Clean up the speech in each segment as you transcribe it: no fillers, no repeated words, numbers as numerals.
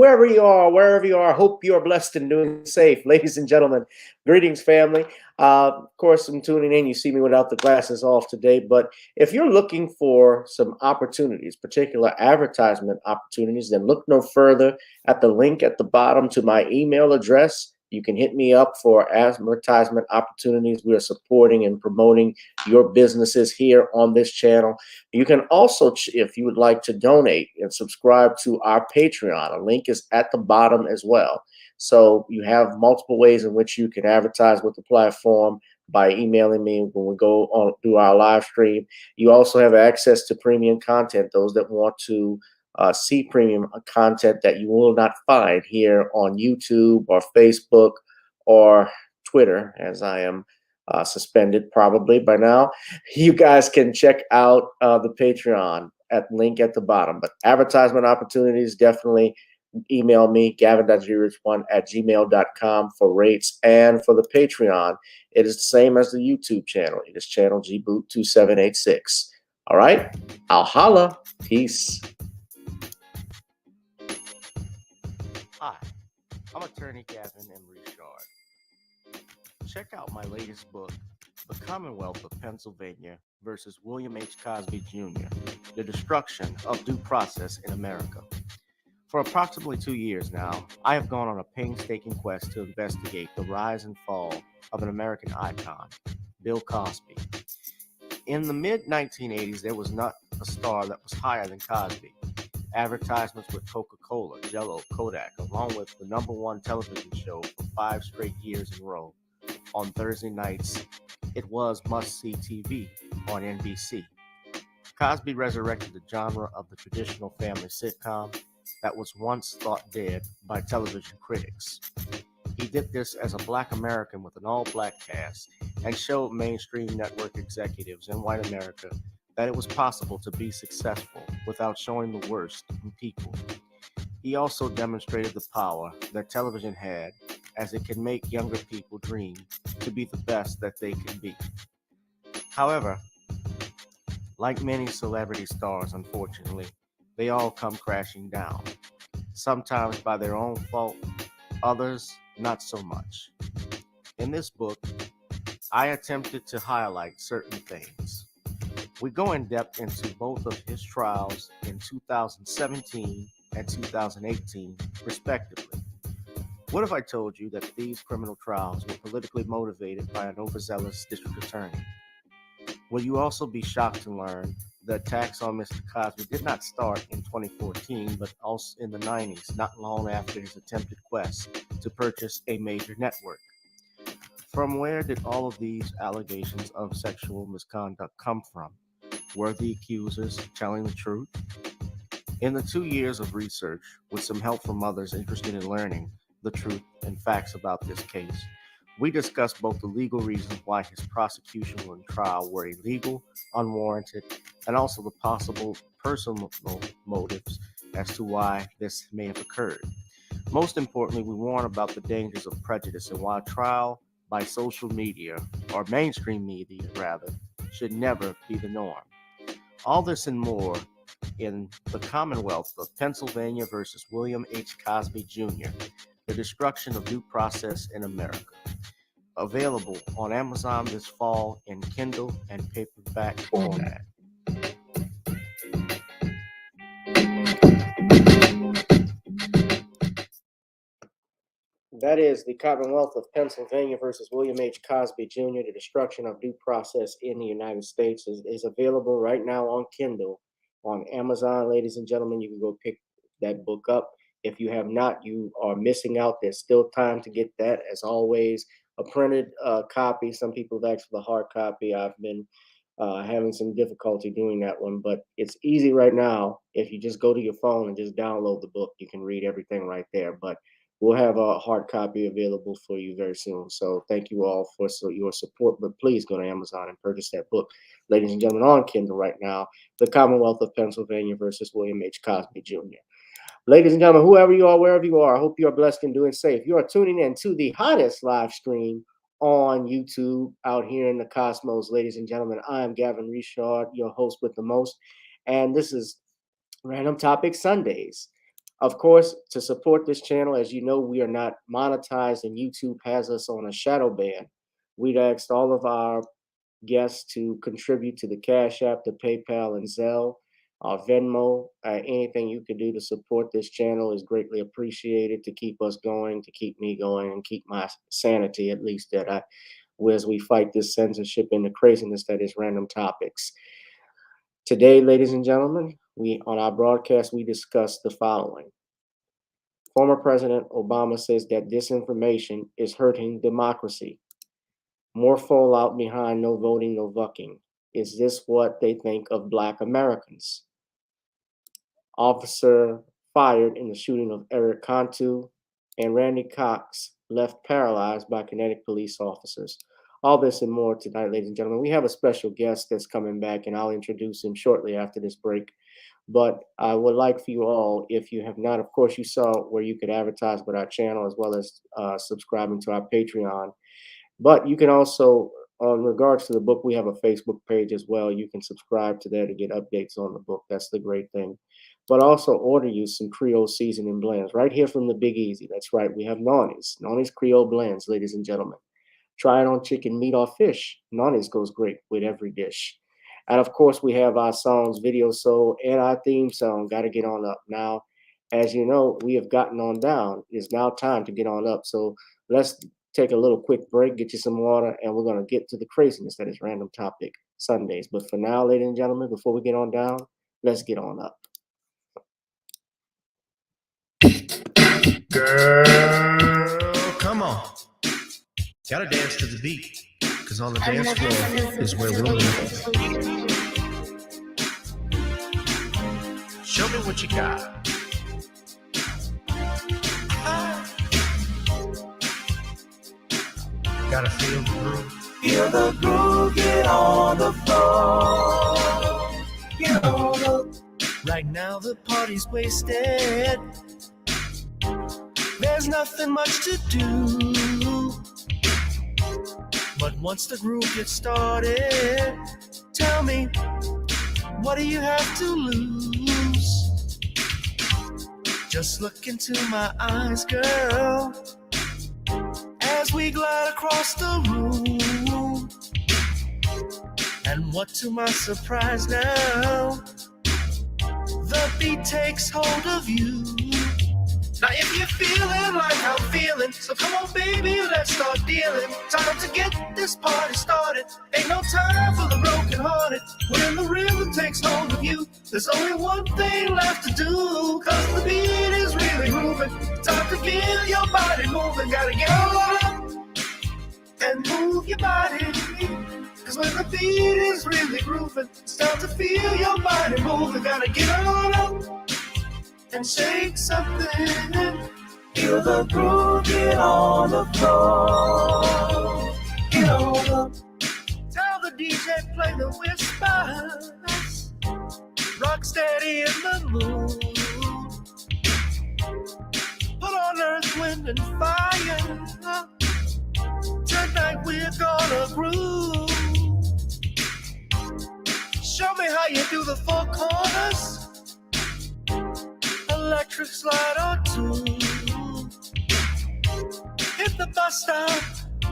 whoever you are, wherever you are, hope you are blessed and doing safe. Ladies and gentlemen, greetings, family. Of course, I'm tuning in. You see me without the glasses off today, but if you're looking for some opportunities, particular advertisement opportunities, then look no further at the link at the bottom to my email address. You can hit me up for advertisement opportunities. We are supporting and promoting your businesses here on this channel. You can also, if you would like to donate and subscribe to our Patreon, a link is at the bottom as well. So you have multiple ways in which you can advertise with the platform by emailing me when we go on do our live stream. You also have access to premium content, those that want to see premium content that you will not find here on YouTube or Facebook or Twitter, as I am suspended probably by now. You guys can check out the Patreon at link at the bottom. But advertisement opportunities, definitely email me, gavin.grich1@gmail.com for rates. And for the Patreon, it is the same as the YouTube channel. It is channel gboot2786. All right, I'll holla. Peace. Hi, I'm attorney Gavin and Richard. Check out my latest book, The Commonwealth of Pennsylvania versus William H. Cosby Jr., The Destruction of Due Process in America. For approximately 2 years now, I have gone on a painstaking quest to investigate the rise and fall of an American icon, Bill Cosby. In the mid-1980s, there was not a star that was higher than Cosby. Advertisements with Coca-Cola, Jello, Kodak, along with the #1 television show for 5 straight years in a row. On Thursday nights, it was must-see TV on NBC. Cosby resurrected the genre of the traditional family sitcom that was once thought dead by television critics. He did this as a Black American with an all-Black cast and showed mainstream network executives in white America that it was possible to be successful without showing the worst in people. He also demonstrated the power that television had, as it can make younger people dream to be the best that they can be. However, like many celebrity stars, unfortunately, they all come crashing down, sometimes by their own fault, others not so much. In this book, I attempted to highlight certain things. We go in depth into both of his trials in 2017 and 2018, respectively. What if I told you that these criminal trials were politically motivated by an overzealous district attorney? Will you also be shocked to learn the attacks on Mr. Cosby did not start in 2014, but also in the 90s, not long after his attempted quest to purchase a major network? From where did all of these allegations of sexual misconduct come from? Were the accusers telling the truth? In the 2 years of research, with some help from others interested in learning the truth and facts about this case, we discussed both the legal reasons why his prosecution and trial were illegal, unwarranted, and also the possible personal motives as to why this may have occurred. Most importantly, we warn about the dangers of prejudice and why trial by social media, or mainstream media rather, should never be the norm. All this and more in The Commonwealth of Pennsylvania versus William H. Cosby Jr., The Destruction of Due Process in America. Available on Amazon this fall in Kindle and paperback format. That is The Commonwealth of Pennsylvania versus William H. Cosby Jr., The Destruction of Due Process in the United States is available right now on Kindle, on Amazon. Ladies and gentlemen, you can go pick that book up. If you have not, you are missing out. There's still time to get that. As always, a printed copy. Some people have asked for the hard copy. I've been having some difficulty doing that one, but it's easy right now. If you just go to your phone and just download the book, you can read everything right there. But we'll have a hard copy available for you very soon. So thank you all for your support. But please go to Amazon and purchase that book, ladies and gentlemen, on Kindle right now. The Commonwealth of Pennsylvania versus William H. Cosby Jr. Ladies and gentlemen, whoever you are, wherever you are, I hope you are blessed and doing safe. You are tuning in to the hottest live stream on YouTube out here in the cosmos, ladies and gentlemen. I am Gavin Richard, your host with the most, and this is Random Topic Sundays. Of course, to support this channel, as you know, we are not monetized and YouTube has us on a shadow ban. We'd asked all of our guests to contribute to the Cash App, the PayPal, and Zelle, Venmo. Anything you can do to support this channel is greatly appreciated to keep us going, to keep me going, and keep my sanity, at least, that as we fight this censorship and the craziness that is random topics. Today, ladies and gentlemen, on our broadcast, we discuss the following. Former President Obama says that disinformation is hurting democracy. More fallout behind no voting, no vucking. Is this what they think of Black Americans? Officer fired in the shooting of EriK Cantu, and Randy Cox left paralyzed by Connecticut police officers. All this and more tonight, ladies and gentlemen. We have a special guest that's coming back, and I'll introduce him shortly after this break. But I would like for you all, if you have not, of course, you saw where you could advertise with our channel as well as subscribing to our Patreon. But you can also, in regards to the book, we have a Facebook page as well. You can subscribe to that to get updates on the book. That's the great thing. But also order you some Creole seasoning blends right here from the Big Easy. That's right. We have Nani's Creole blends, ladies and gentlemen. Try it on chicken, meat, or fish. Nani's goes great with every dish. And of course, we have our songs, Video Soul, and our theme song, Gotta Get On Up. Now, as you know, we have gotten on down. It's now time to get on up. So let's take a little quick break, get you some water, and we're going to get to the craziness that is Random Topic Sundays. But for now, ladies and gentlemen, before we get on down, let's get on up. Girl, come on. Gotta dance to the beat, because on the dance floor is where we'll be. Show me what you got. Gotta feel the groove. Feel the groove, get on the floor. Get on the... Right now the party's wasted. There's nothing much to do. But once the groove gets started, tell me, what do you have to lose? Just look into my eyes, girl, as we glide across the room. And what to my surprise now, the beat takes hold of you. Now if you're feeling like I'm feeling, so come on baby, let's start dealing. Time to get this party started. Ain't no time for the broken hearted. When the rhythm takes hold of you, there's only one thing left to do. Cause the beat is really grooving. Time to feel your body moving. Gotta get on up and move your body. Cause when the beat is really grooving, it's time to feel your body moving. Gotta get on up and shake something. Feel the groove, get on the floor. Get on up. Tell the DJ play the whispers. Rock steady in the mood. Put on earth, wind, and fire. Tonight we're gonna groove. Show me how you do the four corners. Electric slide or two. Hit the bus stop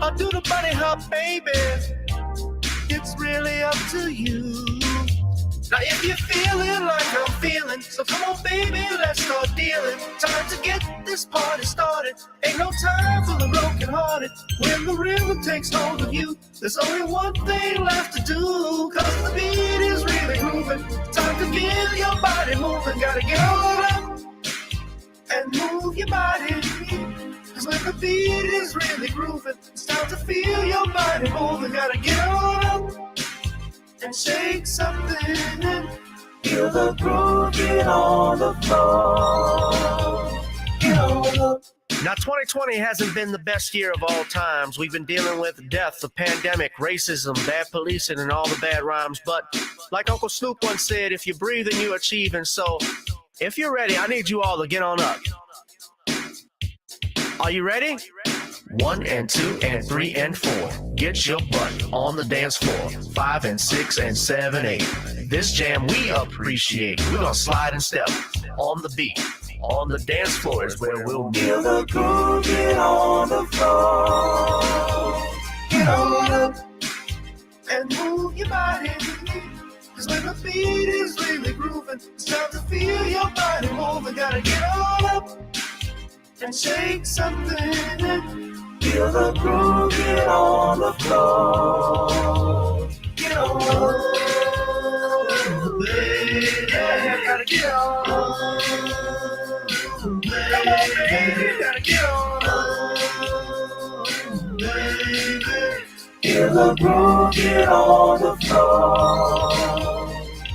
or do the bunny hop, baby. It's really up to you. Now if you're feeling like I'm feeling, so come on baby, let's start dealing. Time to get this party started. Ain't no time for the broken hearted. When the rhythm takes hold of you, there's only one thing left to do. Cause the beat is really grooving. Time to feel your body moving. Gotta get on up and move your body. Cause when the beat is really grooving, it's time to feel your body moving. Gotta get on up and shake something. Feel the groove, get on the floor. Get on up. Now 2020 hasn't been the best year of all times. We've been dealing with death, the pandemic, racism, bad policing, and all the bad rhymes. But like Uncle Snoop once said, if you breathe and you achieve. And so if you're ready, I need you all to get on up. Are you ready? 1 and 2 and 3 and 4. Get your butt on the dance floor. 5 and 6 and 7, 8. This jam we appreciate. We're gonna slide and step on the beat. On the dance floor is where we'll meet. Feel the groove, get on the floor. Get on up. And move your body. Cause when the beat is really grooving, it's time to feel your body moving. Gotta get on up and shake something. Feel the groove, get on the floor. Get on, baby. Gotta get on, baby. Gotta get on, baby. Feel the groove, get on the floor.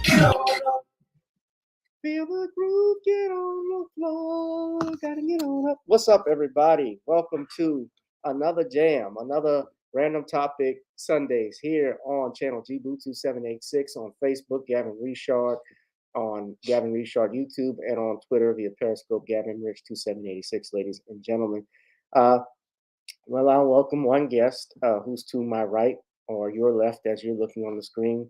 Get on up. Feel the groove, get on the floor. Gotta get on up. What's up, everybody? Welcome to another jam, another Random Topic Sundays here on channel G2786 on Facebook, Gavin Richard, on Gavin Richard YouTube, and on Twitter via Periscope, Gavin Rich 2786, ladies and gentlemen. Well, I'll welcome one guest who's to my right or your left as you're looking on the screen.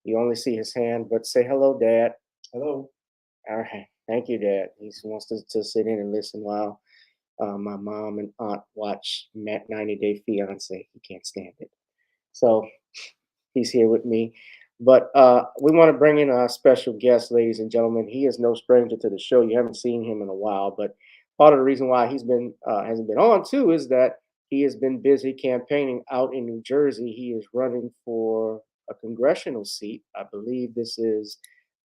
You only see his hand, but say hello, Dad. Hello. All right. Thank you, Dad. He wants to sit in and listen while my mom and aunt watch 90 Day Fiance. He can't stand it. So he's here with me. But we want to bring in a special guest, ladies and gentlemen. He is no stranger to the show. You haven't seen him in a while, but part of the reason why he's been hasn't been on too is that he has been busy campaigning out in New Jersey. He is running for a congressional seat. I believe this is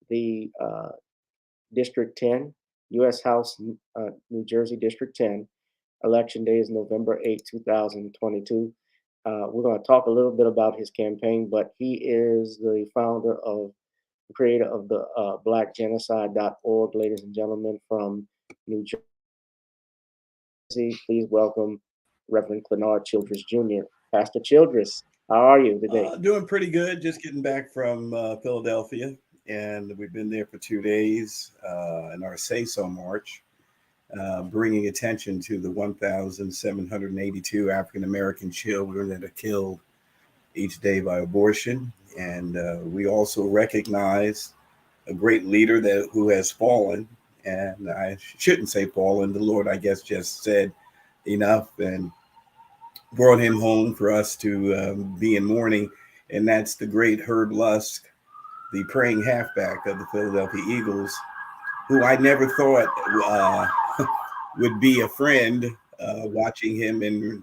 the District 10, U.S. House, New Jersey District 10. Election day is November 8, 2022. We're going to talk a little bit about his campaign, but he is the founder of, the creator of the blackgenocide.org, ladies and gentlemen, from New Jersey. Please welcome Reverend Clenard Childress Jr. Pastor Childress, how are you today? Doing pretty good. Just getting back from Philadelphia, and we've been there for 2 days in our Say So March, bringing attention to the 1,782 African-American children that are killed each day by abortion. And we also recognize a great leader who has fallen, and I shouldn't say fallen. The Lord, I guess, just said enough and brought him home for us to be in mourning, and that's the great Herb Lusk, the praying halfback of the Philadelphia Eagles, who I never thought would be a friend, watching him and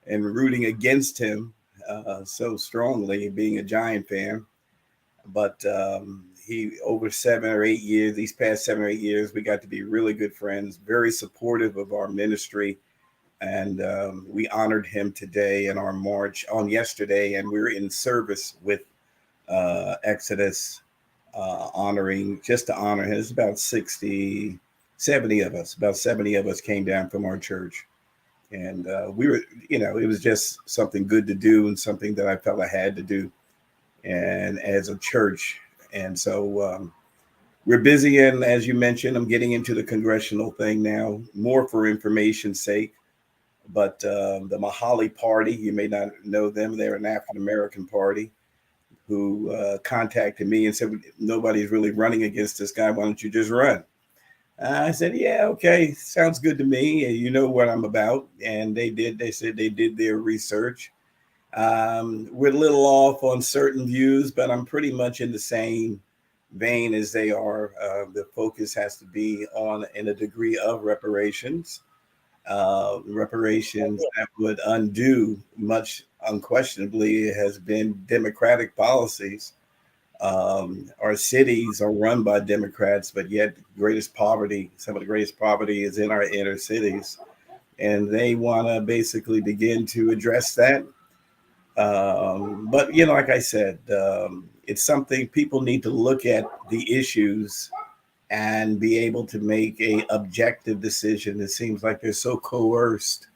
rooting against him so strongly, being a Giant fan. But he, over 7 or 8 years, these past 7 or 8 years, we got to be really good friends, very supportive of our ministry. And we honored him today in our march on yesterday, and we're in service with Exodus, honoring, just to honor him. It's about 70 of us. About 70 of us came down from our church. And we were, it was just something good to do and something that I felt I had to do, and as a church. And so we're busy. And as you mentioned, I'm getting into the congressional thing now, more for information's sake. But the Mahali Party, you may not know them. They're an African-American party who contacted me and said, nobody's really running against this guy. Why don't you just run? I said, yeah, okay. Sounds good to me. You know what I'm about. And they did. They said they did their research. We're a little off on certain views, but I'm pretty much in the same vein as they are. The focus has to be on, in a degree, of reparations. Reparations that would undo much, unquestionably, has been Democratic policies. Our cities are run by Democrats, but yet some of the greatest poverty is in our inner cities. And they want to basically begin to address that. But, like I said, it's something people need to look at the issues and be able to make a objective decision. It seems like they're so coerced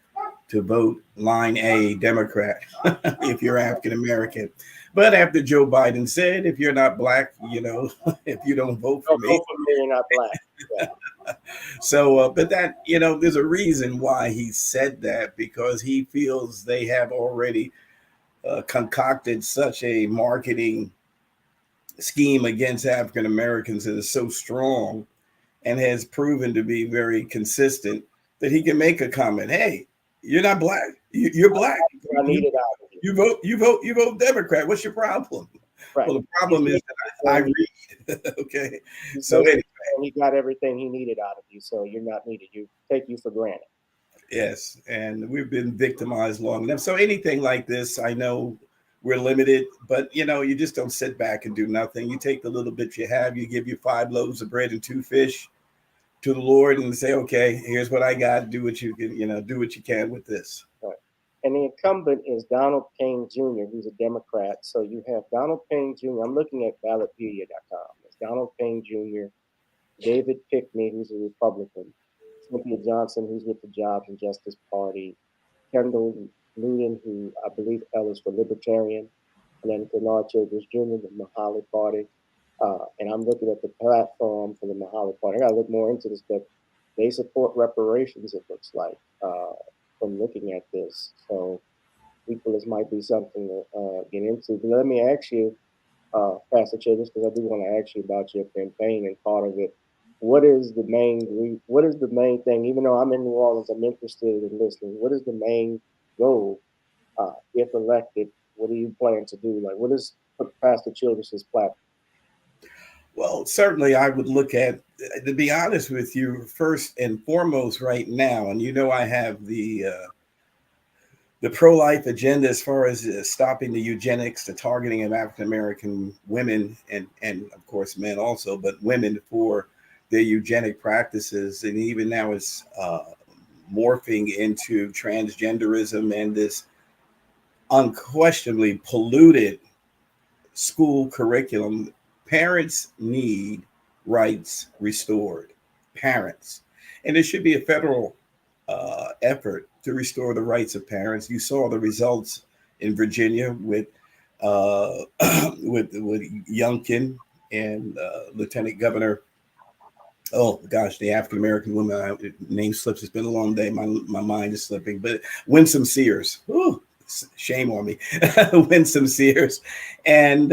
to vote line A, Democrat, if you're African American. But after Joe Biden said, if you're not black, if you don't vote for me, you're not black. Yeah. So, but that, there's a reason why he said that, because he feels they have already concocted such a marketing scheme against African Americans that is so strong. and has proven to be very consistent, that he can make a comment. Hey, you're not black. You're black. I need it out of you. You vote Democrat. What's your problem? Right. Well, the problem is that I read. Okay. So anyway, he got everything he needed out of you, so you're not needed. You take you for granted. yes, and we've been victimized long enough. So anything like this, I know we're limited, but you just don't sit back and do nothing. You take the little bit you have. You give your 5 loaves of bread and 2 fish to the Lord and say, okay, here's what I got. Do what you can, do what you can with this. Right. And the incumbent is Donald Payne Jr., who's a Democrat. So you have Donald Payne Jr. I'm looking at ballotpedia.com. It's Donald Payne Jr., David Pickney, who's a Republican, Cynthia Johnson, who's with the Jobs and Justice Party, Kendall Newton, who I believe L is for Libertarian, and then Clenard Childress Jr., the Mahali Party. And I'm looking at the platform for the Mahali Party. I got to look more into this, but they support reparations, it looks like, from looking at this. So people, this might be something to get into. But let me ask you, Pastor Childress, because I do want to ask you about your campaign and part of it. What is the main thing? Even though I'm in New Orleans, I'm interested in listening. What is the main goal if elected? What do you plan to do? Like, what is Pastor Childress's platform? Well, certainly I would look at, to be honest with you, first and foremost right now, and I have the pro-life agenda as far as stopping the eugenics, the targeting of African-American women, and of course men also, but women for their eugenic practices. And even now it's morphing into transgenderism and this unquestionably polluted school curriculum. Parents need rights restored. Parents. And there should be a federal effort to restore the rights of parents. You saw the results in Virginia with Youngkin and Lieutenant Governor. Oh gosh, the African American woman name slips. It's been a long day. My mind is slipping. But Winsome Sears. Ooh, shame on me. Winsome Sears. And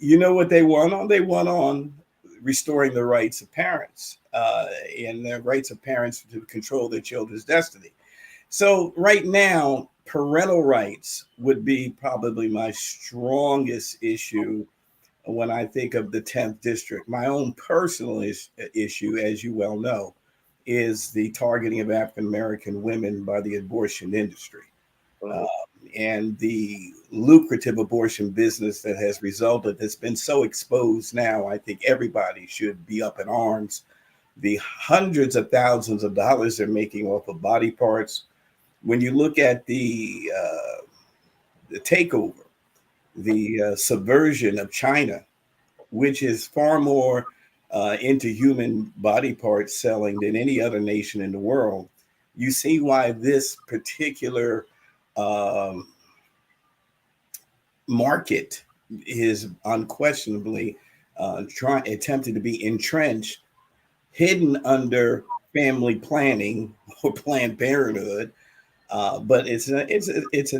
you know what they won on? They won on restoring the rights of parents and the rights of parents to control their children's destiny. So right now, parental rights would be probably my strongest issue when I think of the 10th district. My own personal issue, as you well know, is the targeting of African-American women by the abortion industry. And the lucrative abortion business that has resulted, that's been so exposed now, I think everybody should be up in arms. The hundreds of thousands of dollars they're making off of body parts. When you look at the takeover, the subversion of China, which is far more into human body parts selling than any other nation in the world, you see why this particular market is unquestionably attempted to be entrenched, hidden under family planning or Planned Parenthood. But it's an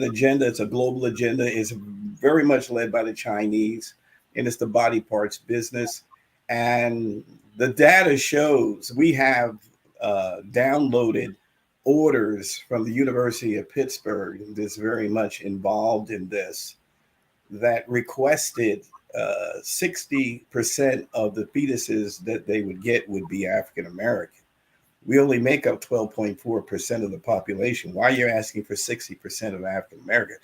agenda. It's a global agenda. It's very much led by the Chinese, and it's the body parts business. And the data shows we have downloaded orders from the University of Pittsburgh that's very much involved in this, that requested 60% of the fetuses that they would get would be African American. We only make up 12.4% of the population. Why are you asking for 60% of African American?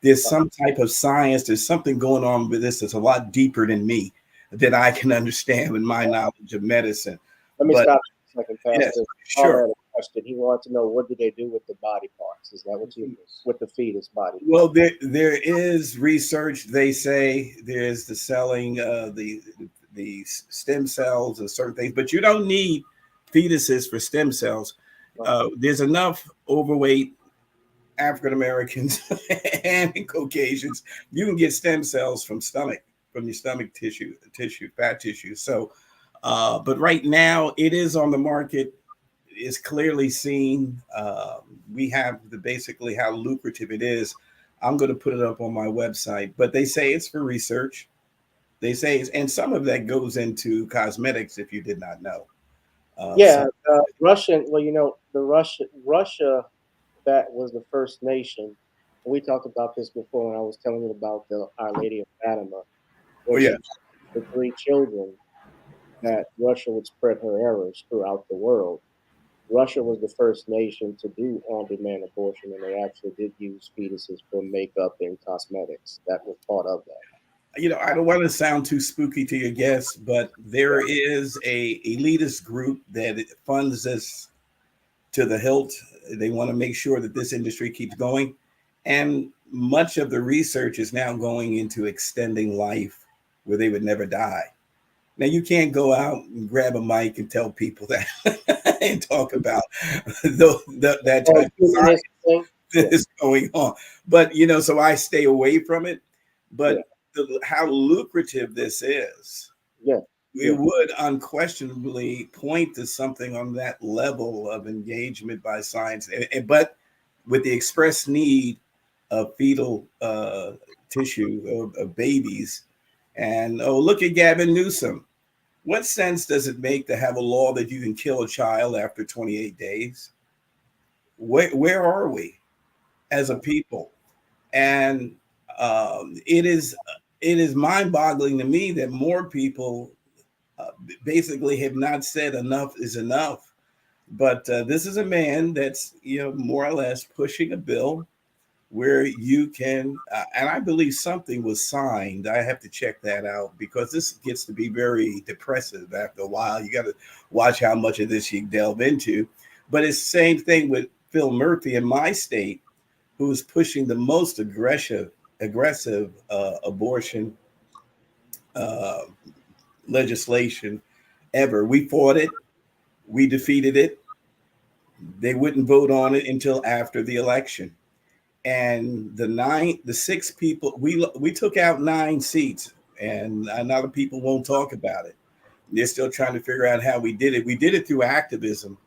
There's some type of science. There's something going on with this that's a lot deeper than me, that I can understand with my knowledge of medicine. Let me stop a second, Pastor. Yes, sure. Question. He wants to know, what do they do with the body parts? Is that what you, with the fetus body? Well, there is research. They say there's the selling the stem cells and certain things, but you don't need fetuses for stem cells. There's enough overweight African Americans and Caucasians. You can get stem cells from your stomach tissue, fat tissue. So, but right now it is on the market. It's clearly seen. We have basically how lucrative it is. I'm going to put it up on my website, but they say it's for research. They say, and some of that goes into cosmetics, if you did not know. Yeah, So Russian. Well, Russia, that was the first nation. We talked about this before when I was telling you about the Our Lady of Fatima, oh when yeah, she the three children that Russia would spread her errors throughout the world. Russia was the first nation to do on-demand abortion, and they actually did use fetuses for makeup and cosmetics. That was part of that. I don't want to sound too spooky to your guests, but there is a elitist group that funds this to the hilt. They want to make sure that this industry keeps going. And much of the research is now going into extending life where they would never die. Now, you can't go out and grab a mic and tell people that and talk about that Oh, type of humanist science thing? that Yeah, is going on. But, so I stay away from it. yeah, But how lucrative this is, yeah, it yeah. would unquestionably point to something on that level of engagement by science, but with the express need of fetal tissue of babies. And oh, look at Gavin Newsom. What sense does it make to have a law that you can kill a child after 28 days? Where are we as a people? And it is mind-boggling to me that more people basically have not said enough is enough. But this is a man that's more or less pushing a bill where you can, and I believe something was signed. I have to check that out because this gets to be very depressive after a while. You got to watch how much of this you delve into. But it's the same thing with Phil Murphy in my state, who is pushing the most aggressive abortion uh, legislation ever. We fought it. We defeated it. They wouldn't vote on it until after the election. And the six people, we took out 9 seats, and a lot of people won't talk about it. They're still trying to figure out how we did it. We did it through activism,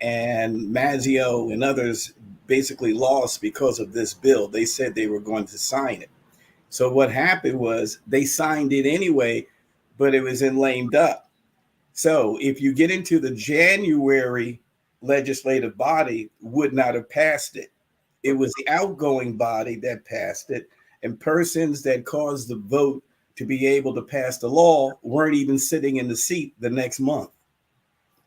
and Mazzeo and others basically lost because of this bill. They said they were going to sign it. So what happened was they signed it anyway, but it was in lame duck. So if you get into the January legislative body, would not have passed it. It was the outgoing body that passed it, and persons that caused the vote to be able to pass the law weren't even sitting in the seat the next month.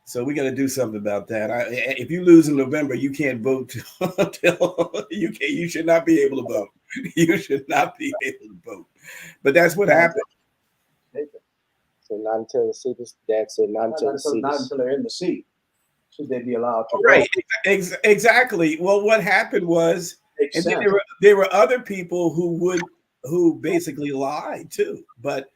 So we got to do something about that. If you lose in November, you can't vote until you should not be able to vote. You should not be able to vote. But that's what happened. So not until the seat is dad said not until the seat Not is until they're in the seat should they be allowed to Right, vote. exactly. Well, what happened was, Makes and then sense. there were other people who basically lied too, but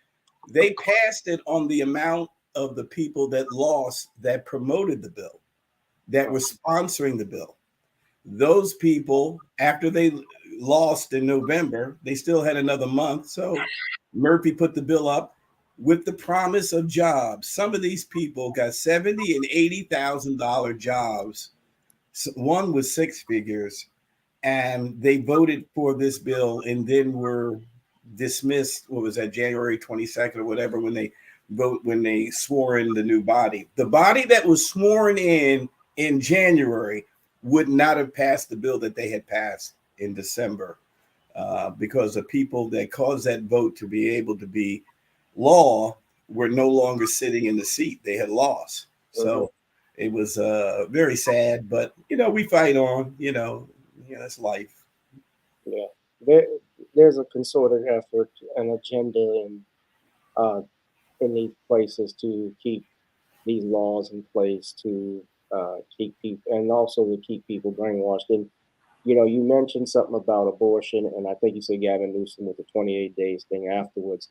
they passed it on the amount of the people that lost that promoted the bill, that were sponsoring the bill. Those people, after they lost in November, they still had another month. So Murphy put the bill up with the promise of jobs. Some of these people got $70,000 and $80,000 jobs. One was 6 figures, and they voted for this bill and then were dismissed. What was that, January 22nd or whatever, when they swore in the new body. The body that was sworn in January would not have passed the bill that they had passed in December, because the people that caused that vote to be able to be law were no longer sitting in the seat. They had lost. So it was very sad, but we fight on. That's life. yeah. There, there's a concerted effort, an agenda uh, in these places to keep these laws in place to keep people and also to keep people brainwashed. And you mentioned something about abortion, and I think you said Gavin Newsom with the 28 days thing afterwards.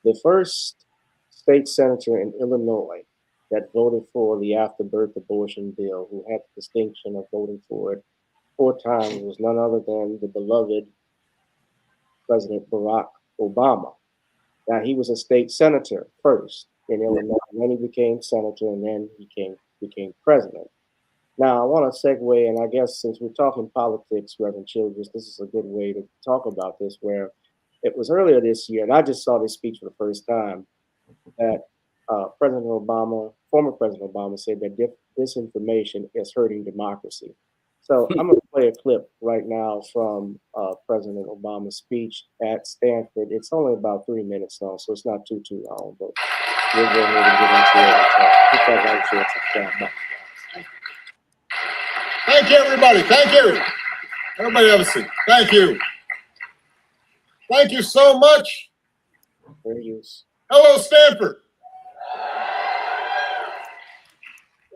The first state senator in Illinois that voted for the after-birth abortion bill, who had the distinction of voting for it 4 times, was none other than the beloved President Barack Obama. Now, he was a state senator first in Illinois, and then he became senator, and then he became president. Now, I want to segue, and I guess since we're talking politics, Reverend Childress, this is a good way to talk about this, where it was earlier this year, and I just saw this speech for the first time, that President Obama, former President Obama, said that disinformation is hurting democracy. So I'm going to play a clip right now from President Obama's speech at Stanford. It's only about 3 minutes long, so it's not too long, but we'll go ahead and get into it. Hit that right there to stand. Thank you, everybody. Thank you. Everybody have a seat. Thank you. Thank you so much. Fair use. Hello, Stanford.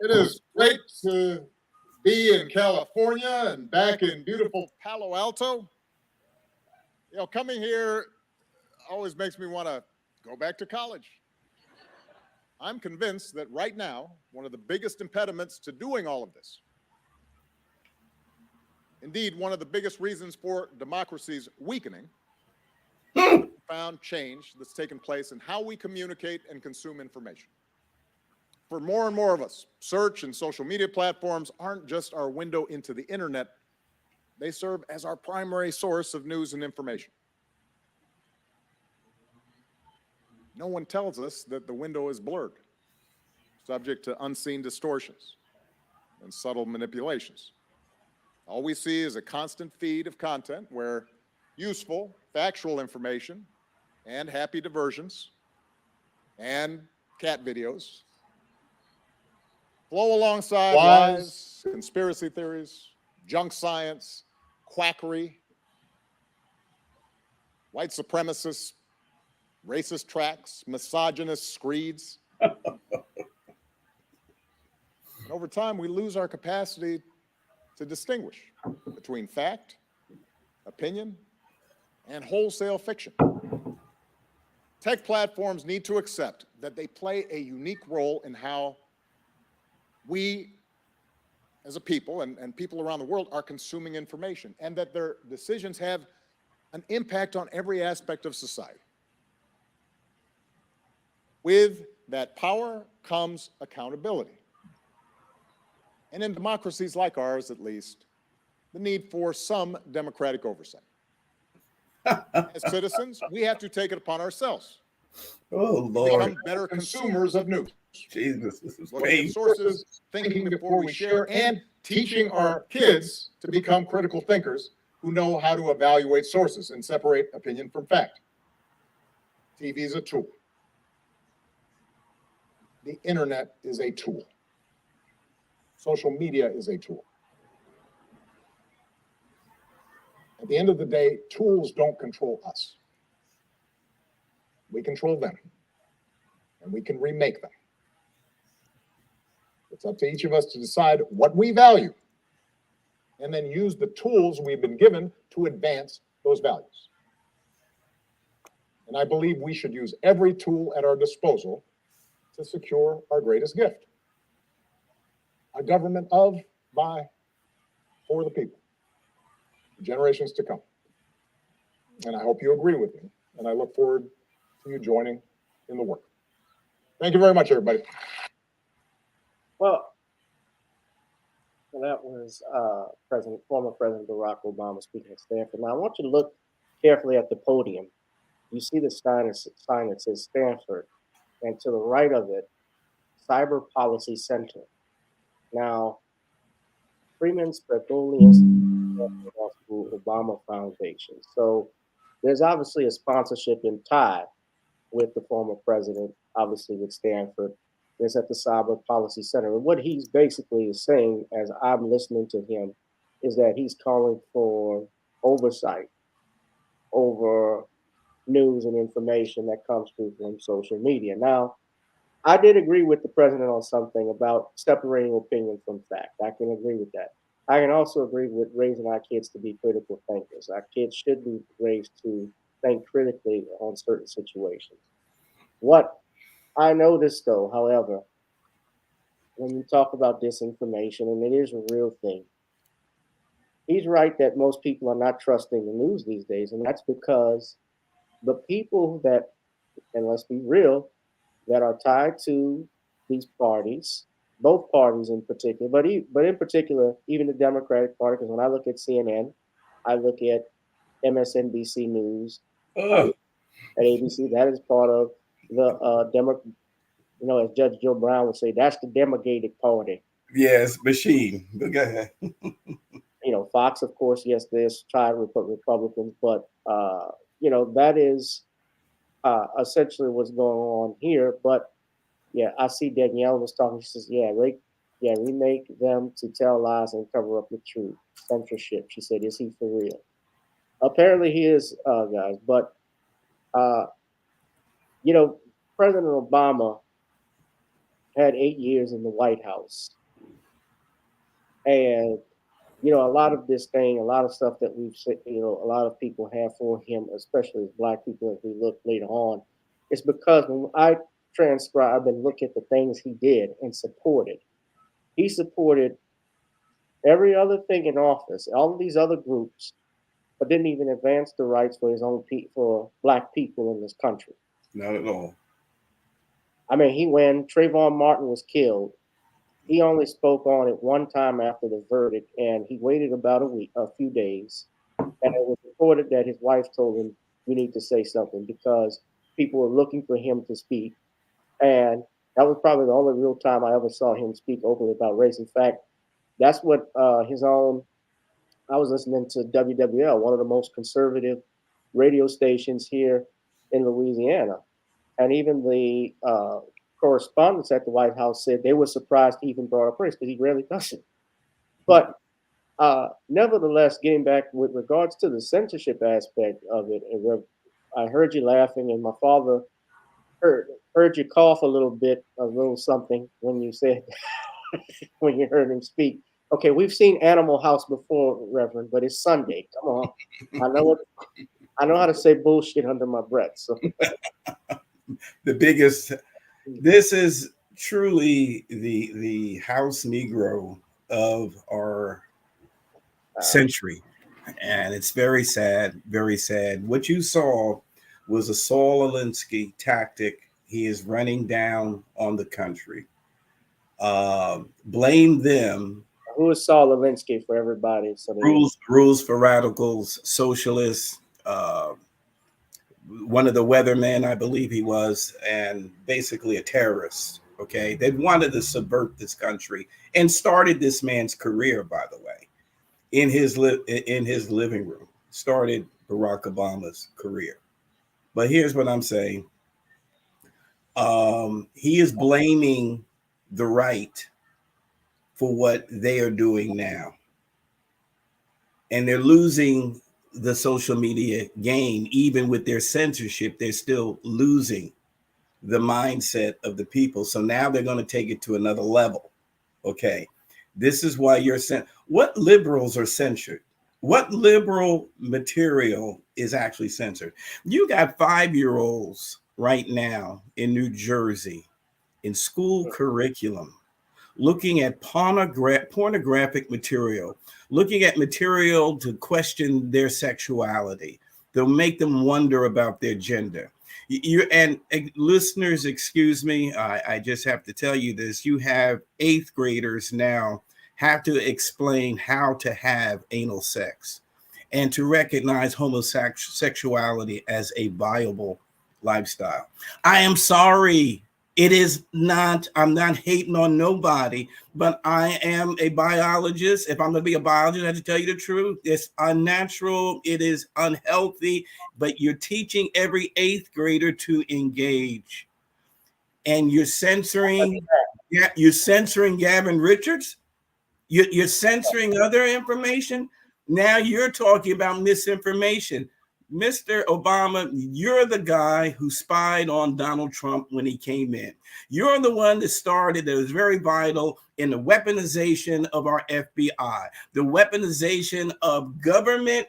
It is great to be in California and back in beautiful Palo Alto. You know, coming here always makes me want to go back to college. I'm convinced that right now, one of the biggest impediments to doing all of this, indeed, one of the biggest reasons for democracy's weakening, is the profound change that's taken place in how we communicate and consume information. For more and more of us, search and social media platforms aren't just our window into the internet, they serve as our primary source of news and information. No one tells us that the window is blurred, subject to unseen distortions and subtle manipulations. All we see is a constant feed of content where useful, factual information and happy diversions and cat videos flow alongside lies, conspiracy theories, junk science, quackery, white supremacists, racist tracks, misogynist screeds. And over time, we lose our capacity to distinguish between fact, opinion, and wholesale fiction. Tech platforms need to accept that they play a unique role in how we as a people and people around the world are consuming information, and that their decisions have an impact on every aspect of society. With that power comes accountability. And in democracies like ours, at least, the need for some democratic oversight. As citizens, we have to take it upon ourselves Oh, to Lord. become better consumers of news. Jesus, this is Looking at painful. sources, thinking before we share, and teaching our kids to become critical thinkers who know how to evaluate sources and separate opinion from fact. TV is a tool. The internet is a tool. Social media is a tool. At the end of the day, tools don't control us. We control them, and we can remake them. It's up to each of us to decide what we value and then use the tools we've been given to advance those values. And I believe we should use every tool at our disposal to secure our greatest gift: a government of, by, for the people, generations to come. And I hope you agree with me, and I look forward to you joining in the work. Thank you very much, everybody. Well, that was former President Barack Obama speaking at Stanford. Now, I want you to look carefully at the podium. You see the sign that says Stanford, and to the right of it, Cyber Policy Center. Now, Freeman Spradley Institute of Obama Foundation. So there's obviously a sponsorship and tie with the former president, obviously with Stanford. There's at the Cyber Policy Center. And what he's basically is saying, as I'm listening to him, is that he's calling for oversight over news and information that comes through from social media. Now, I did agree with the president on something about separating opinion from fact. I can agree with that. I can also agree with raising our kids to be critical thinkers. Our kids should be raised to think critically on certain situations. What I noticed, though, however, when you talk about disinformation, and it is a real thing, he's right that most people are not trusting the news these days, and that's because the people that, and let's be real, that are tied to these parties, both parties in particular, but in particular, even the Democratic Party, because when I look at CNN, I look at MSNBC News, at ABC, that is part of the You know, as Judge Joe Brown would say, that's the Democratic Party. Yes, machine. But go ahead. You know, Fox, of course, yes, there's tried Republicans, but you know, that is essentially what's going on here. But yeah, I see Danielle was talking. She says, "Yeah, we make them to tell lies and cover up the truth. Censorship." She said, "Is he for real?" Apparently, he is, guys. But you know, President Obama had 8 years in the White House, and you know, a lot of this thing, a lot of stuff that we've said, you know, a lot of people have for him, especially as Black people, as we look later on, it's because when I transcribe and look at the things he did and supported, he supported every other thing in office, all of these other groups, but didn't even advance the rights for his own for Black people in this country. Not at all. I mean, when Trayvon Martin was killed, he only spoke on it one time after the verdict, and he waited about a few days, and it was reported that his wife told him, "You need to say something," because people were looking for him to speak, and that was probably the only real time I ever saw him speak openly about race. In fact, that's what his own. I was listening to WWL, one of the most conservative radio stations here in Louisiana, and even the correspondents at the White House said they were surprised he even brought up race because he rarely does it. But nevertheless, getting back with regards to the censorship aspect of it, I heard you laughing, and my father heard you cough a little bit, a little something when you said when you heard him speak. Okay, we've seen Animal House before, Reverend, but it's Sunday. Come on, I know how to say bullshit under my breath. So The biggest. This is truly the house Negro of our century, and it's very sad, very sad. What you saw was a Saul Alinsky tactic. He is running down on the country. Blame them. Who is Saul Alinsky for everybody? So Rules for radicals, socialists. One of the weathermen, I believe he was, and basically a terrorist. Okay, they wanted to subvert this country and started this man's career, by the way, in his living room. Started Barack Obama's career. But here's what I'm saying: he is blaming the right for what they are doing now, and they're losing the social media game. Even with their censorship, they're still losing the mindset of the people. So now they're going to take it to another level. Okay, this is why you're sent. What liberals are censored? What liberal material is actually censored? You got 5-year-olds right now in New Jersey in school curriculum looking at pornographic material, looking at material to question their sexuality. They'll make them wonder about their gender. And listeners, excuse me, I just have to tell you this. You have 8th graders now have to explain how to have anal sex and to recognize homosexuality as a viable lifestyle. I am sorry. It is not, I'm not hating on nobody, but I am a biologist. If I'm going to be a biologist, I have to tell you the truth. It's unnatural. It is unhealthy, but you're teaching every 8th grader to engage. And you're censoring Gavin Richards. You're censoring other information. Now you're talking about misinformation. Mr. Obama, you're the guy who spied on Donald Trump when he came in. You're the one that started, that was very vital in the weaponization of our FBI, the weaponization of government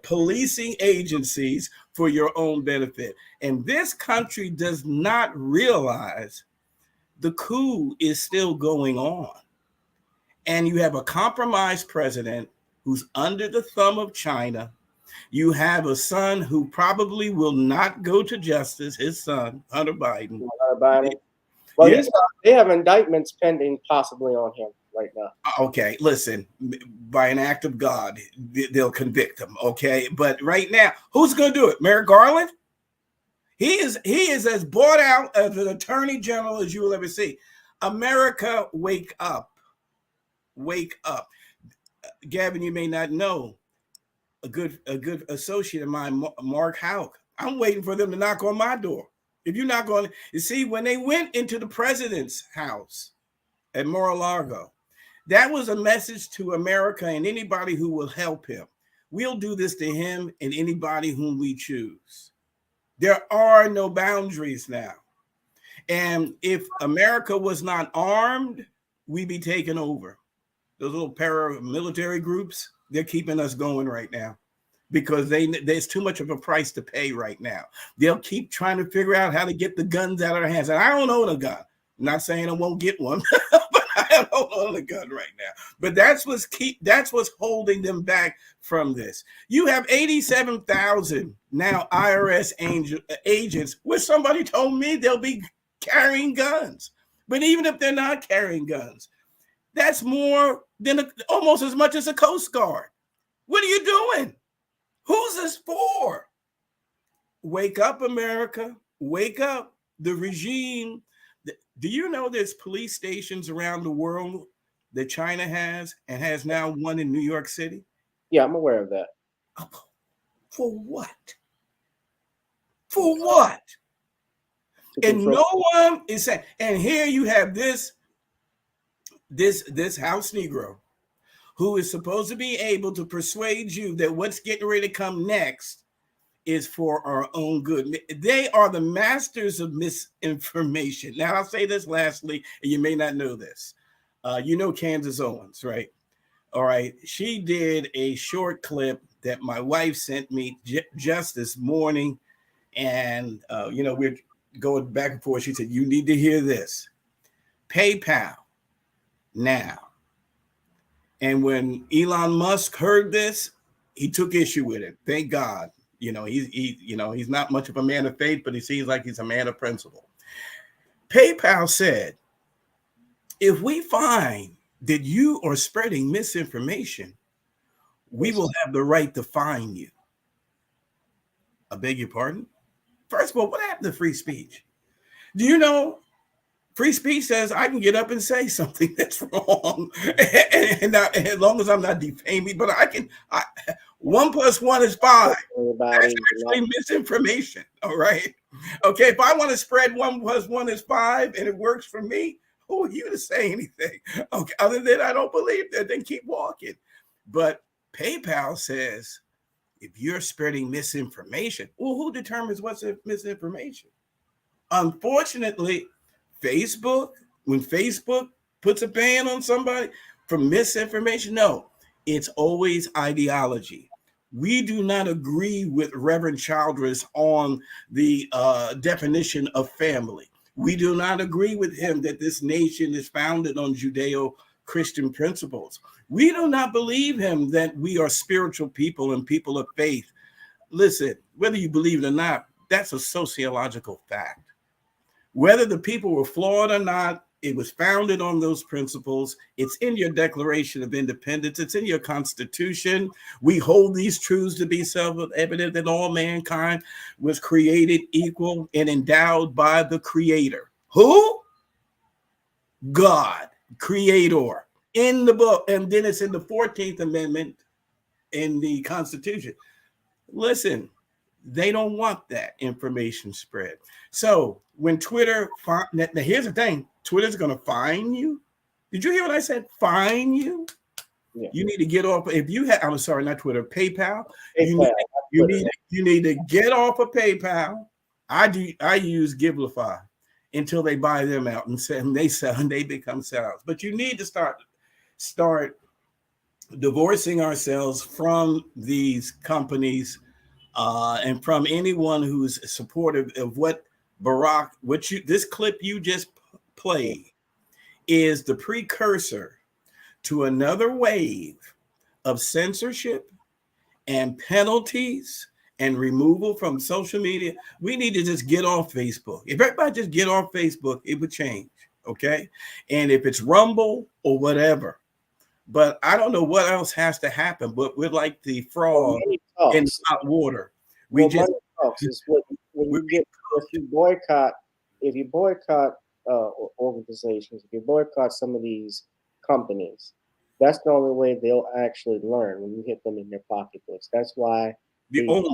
policing agencies for your own benefit. And this country does not realize the coup is still going on. And you have a compromised president who's under the thumb of China. You have a son who probably will not go to justice, his son, Hunter Biden. Well, yeah. They have indictments pending possibly on him right now. Okay, listen, by an act of God, they'll convict him, okay? But right now, who's going to do it? Merrick Garland? He is as bought out as an attorney general as you will ever see. America, wake up. Wake up. Gavin, you may not know, a good associate of mine, Mark Houck. I'm waiting for them to knock on my door. If you're not going, you see, when they went into the president's house at Mar-a-Lago, that was a message to America and anybody who will help him. We'll do this to him and anybody whom we choose. There are no boundaries now. And if America was not armed, we'd be taken over. Those little paramilitary groups, they're keeping us going right now because there's too much of a price to pay right now. They'll keep trying to figure out how to get the guns out of our hands. And I don't own a gun. I'm not saying I won't get one, but I don't own a gun right now. But that's what's holding them back from this. You have 87,000 now IRS agents where somebody told me they'll be carrying guns. But even if they're not carrying guns, that's more than almost as much as a Coast Guard. What are you doing? Who's this for? Wake up, America. Wake up. The regime. Do you know there's police stations around the world that China has and has now one in New York City? Yeah, I'm aware of that. For what? For what? And no one is saying, and here you have this House Negro who is supposed to be able to persuade you that what's getting ready to come next is for our own good. They are the masters of misinformation. Now, I'll say this lastly, and you may not know this. You know Candace Owens, right? All right. She did a short clip that my wife sent me just this morning. And, we're going back and forth. She said, you need to hear this. PayPal now. And when Elon Musk heard this, he took issue with it. Thank God. He's not much of a man of faith, but he seems like he's a man of principle. PayPal said, if we find that you are spreading misinformation, we will have the right to fine you. I beg your pardon? First of all, what happened to free speech? Do you know free speech says I can get up and say something that's wrong, and as long as I'm not defaming, but 1 + 1 is 5. That's actually misinformation. All right. Okay. If I want to spread 1 + 1 is 5 and it works for me, who are you to say anything? Okay. Other than I don't believe that, then keep walking. But PayPal says if you're spreading misinformation, well, who determines what's misinformation? Unfortunately, when Facebook puts a ban on somebody for misinformation, no, it's always ideology. We do not agree with Reverend Childress on the definition of family. We do not agree with him that this nation is founded on Judeo-Christian principles. We do not believe him that we are spiritual people and people of faith. Listen, whether you believe it or not, that's a sociological fact. Whether the people were flawed or not, it was founded on those principles. It's in your Declaration of Independence. It's in your Constitution. We hold these truths to be self-evident that all mankind was created equal and endowed by the Creator. Who? God, Creator, in the book. And then it's in the 14th Amendment in the Constitution. Listen, they don't want that information spread. So when Twitter, now here's the thing, Twitter's going to fine you. Did you hear what I said? Fine you? Yeah. You need to get off. If you have, I'm sorry, not Twitter, PayPal. You need to get off of PayPal. I use Givelify until they buy them out and they sell and they become sellouts. But you need to start divorcing ourselves from these companies and from anyone who's supportive of what Barack, this clip you just played is the precursor to another wave of censorship and penalties and removal from social media. We need to just get off Facebook. If everybody just get off Facebook, it would change. Okay. And if it's Rumble or whatever, but I don't know what else has to happen, but we're like the frog in hot water. When you get if you boycott organizations, if you boycott some of these companies, that's the only way they'll actually learn, when you hit them in their pocketbooks. That's why The only.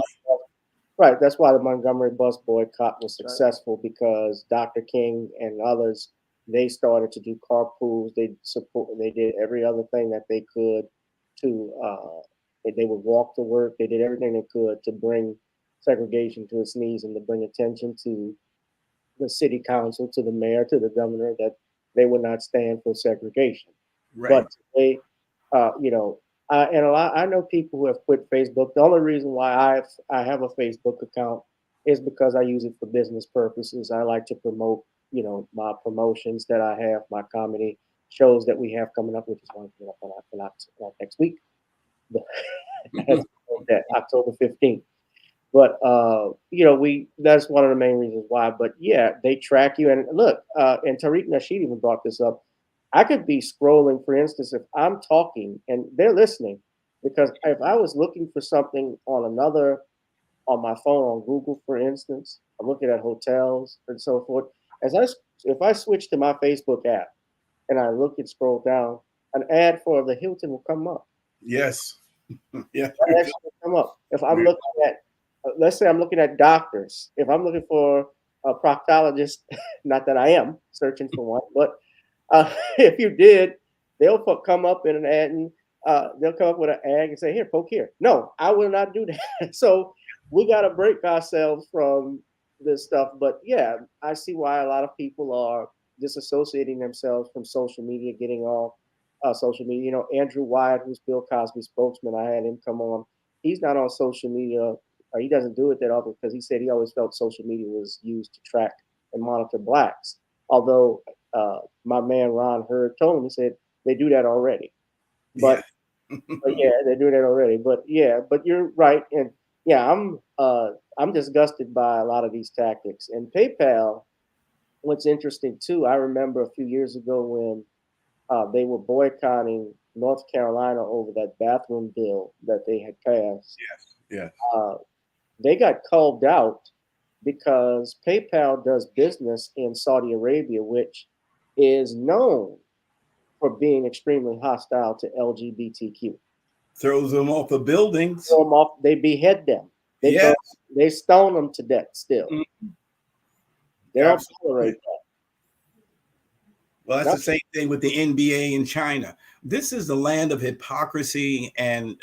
right. That's why the Montgomery bus boycott was successful, because Dr. King and others, they started to do carpools. They did every other thing that they could to. They would walk to work. They did everything they could to bring segregation to its knees and to bring attention to the city council, to the mayor, to the governor, that they would not stand for segregation. Right. But they, and I know people who have quit Facebook. The only reason why I have a Facebook account is because I use it for business purposes. I like to promote, my promotions that I have, my comedy shows that we have coming up, which is going to be up on next week. That October 15th. But that's one of the main reasons why. But yeah, they track you. And look, and Tariq Nasheed even brought this up. I could be scrolling, for instance, if I'm talking and they're listening, because if I was looking for something on my phone on Google, for instance, I'm looking at hotels and so forth. If I switch to my Facebook app and I scroll down, an ad for the Hilton will come up. Yes. Yeah. That actually will come up. If I'm looking at, let's say I'm looking at doctors, if I'm looking for a proctologist, not that I am searching for one, but if you did, they'll come up in an ad and they'll come up with an ad and say, here, poke here. No, I will not do that. So we got to break ourselves from this stuff. But yeah, I see why a lot of people are disassociating themselves from social media, getting off social media. Andrew Wyatt, who's Bill Cosby's spokesman, I had him come on. He's not on social media. He doesn't do it that often because he said he always felt social media was used to track and monitor blacks. Although my man Ron Hurd told him, he said they do that already. But yeah, they do that already. But yeah, but you're right. And yeah, I'm disgusted by a lot of these tactics. And PayPal, what's interesting too, I remember a few years ago when they were boycotting North Carolina over that bathroom bill that they had passed. Yes. Yes. They got called out because PayPal does business in Saudi Arabia, which is known for being extremely hostile to LGBTQ. Throws them off of buildings. Throw them off. They behead them. They stone them to death still. Mm-hmm. They don't tolerate that. Well, that's the same thing with the NBA in China. This is the land of hypocrisy and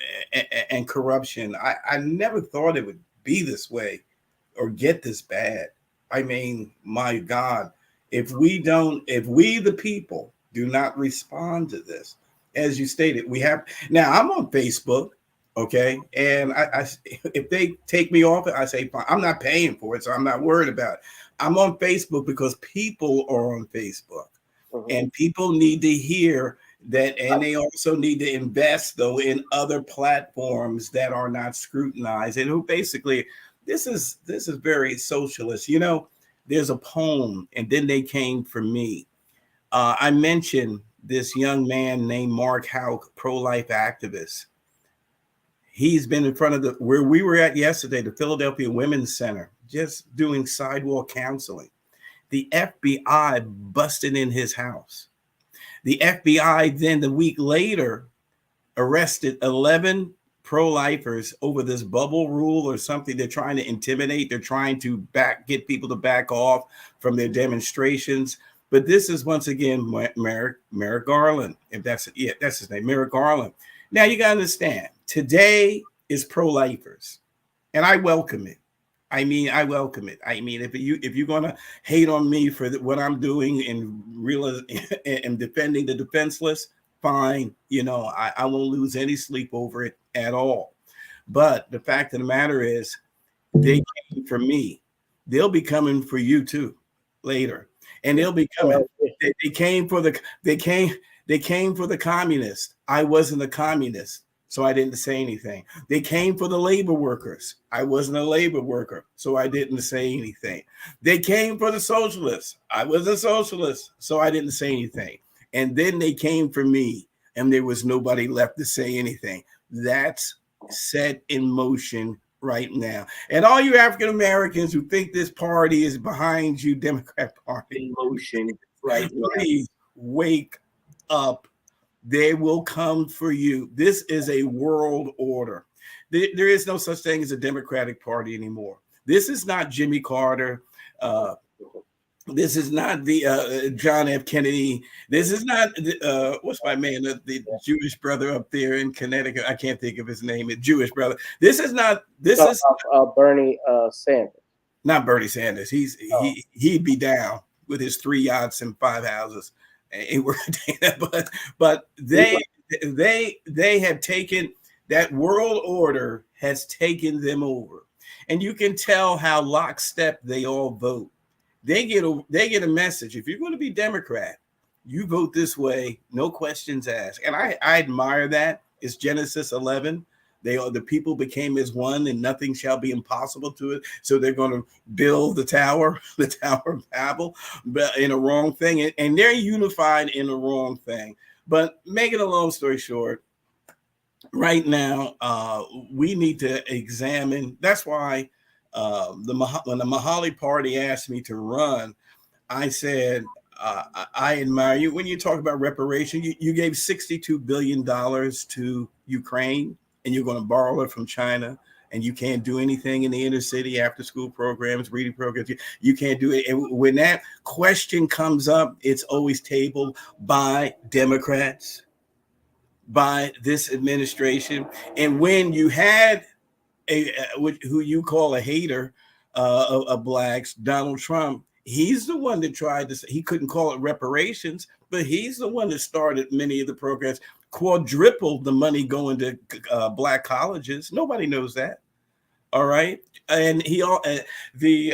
corruption. I never thought it would be this way or get this bad. I mean, my God, if we the people do not respond to this, as you stated, we have now. I'm on Facebook, okay, and I if they take me off it, I say fine. I'm not paying for it, so I'm not worried about it. I'm on Facebook because people are on Facebook. And people need to hear that, and they also need to invest, though, in other platforms that are not scrutinized, and who basically, this is very socialist. There's a poem, and then they came for me. I mentioned this young man named Mark Houck, pro-life activist. He's been in front of where we were at yesterday, the Philadelphia Women's Center, just doing sidewalk counseling. The FBI busted in his house. The FBI then the week later arrested 11 pro-lifers over this bubble rule or something. They're trying to intimidate. They're trying to get people to back off from their demonstrations. But this is once again Merrick Garland, if that's his name, Merrick Garland. Now you got to understand, today is pro-lifers, and I welcome it. I welcome it. If you're gonna hate on me for what I'm doing and defending the defenseless, fine. I won't lose any sleep over it at all. But the fact of the matter is, they came for me. They'll be coming for you too later, and they'll be coming. They came for the communists. I wasn't a communist. So I didn't say anything. They came for the labor workers. I wasn't a labor worker, so I didn't say anything. They came for the socialists. I was a socialist, so I didn't say anything. And then they came for me, and there was nobody left to say anything. That's set in motion right now. And all you African Americans who think this party is behind you, Democrat Party, Emotion right now. please wake up. They will come for you. This is a world order. There is no such thing as a Democratic Party anymore. This is not Jimmy Carter. This is not the John F. Kennedy. This is not what's my man, the Jewish brother up there in Connecticut. I can't think of his name. A Jewish brother. This is not. This is Bernie Sanders. Not Bernie Sanders. He'd be down with his 3 yachts and 5 houses. But they have taken that world order, has taken them over, and you can tell how lockstep they all vote. They get a message. If you're going to be Democrat, you vote this way, no questions asked. And I admire that. It's Genesis 11. The people became as one, and nothing shall be impossible to it. So they're going to build the Tower of Babel, but in a wrong thing, and they're unified in a wrong thing. But making a long story short, right now we need to examine. That's why when the Mahali Party asked me to run, I said, I admire you. When you talk about reparation, you gave $62 billion to Ukraine, and you're going to borrow it from China, and you can't do anything in the inner city, after school programs, reading programs. You can't do it. And when that question comes up, it's always tabled by Democrats, by this administration. And when you had who you call a hater of blacks, Donald Trump, he's the one that tried to say, he couldn't call it reparations, but he's the one that started many of the programs, quadrupled the money going to black colleges. Nobody knows that. All right. And the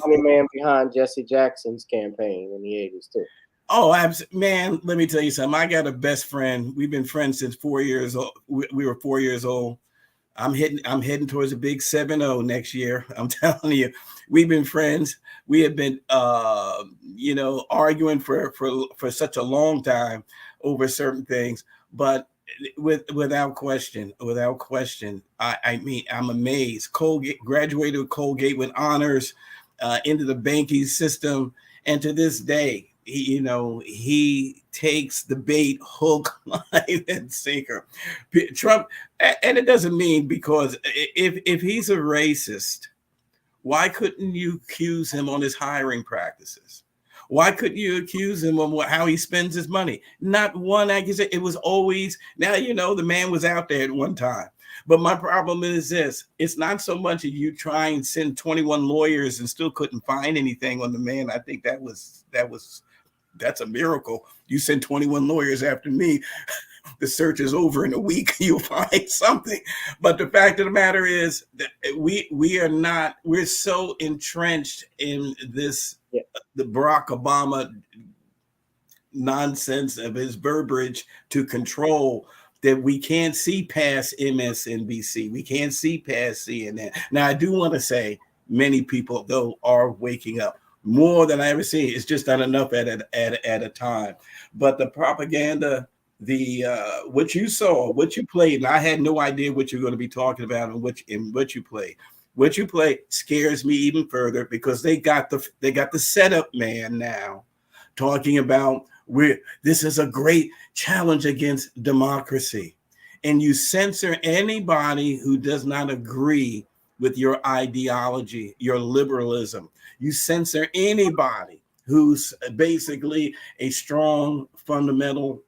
man behind Jesse Jackson's campaign in the 80s too. Oh, man, let me tell you something. I got a best friend. We've been friends since 4 years old. We were 4 years old. I'm heading towards a big 7-0 next year. I'm telling you, we've been friends. We have been, arguing for such a long time over certain things. But without question, I mean, I'm amazed. Colgate graduated with Colgate with honors, into the banking system, and to this day, he takes the bait, hook, line, and sinker. Trump, and it doesn't mean, because if he's a racist, why couldn't you accuse him on his hiring practices? Why couldn't you accuse him of how he spends his money? Not one accusation. It was always, now, the man was out there at one time. But my problem is this: it's not so much that you try and send 21 lawyers and still couldn't find anything on the man. I think that's a miracle. You send 21 lawyers after me, the search is over in a week, you'll find something. But the fact of the matter is that we're so entrenched in this, the Barack Obama nonsense of his verbiage to control, that we can't see past MSNBC. We can't see past CNN. Now, I do want to say many people, though, are waking up. More than I ever see. It's just not enough at a time. But the propaganda, what you saw, what you played, and I had no idea what you're going to be talking about and what you played. What you play scares me even further, because they got the setup man now talking about this is a great challenge against democracy, and you censor anybody who does not agree with your ideology, your liberalism. You censor anybody who's basically a strong, fundamental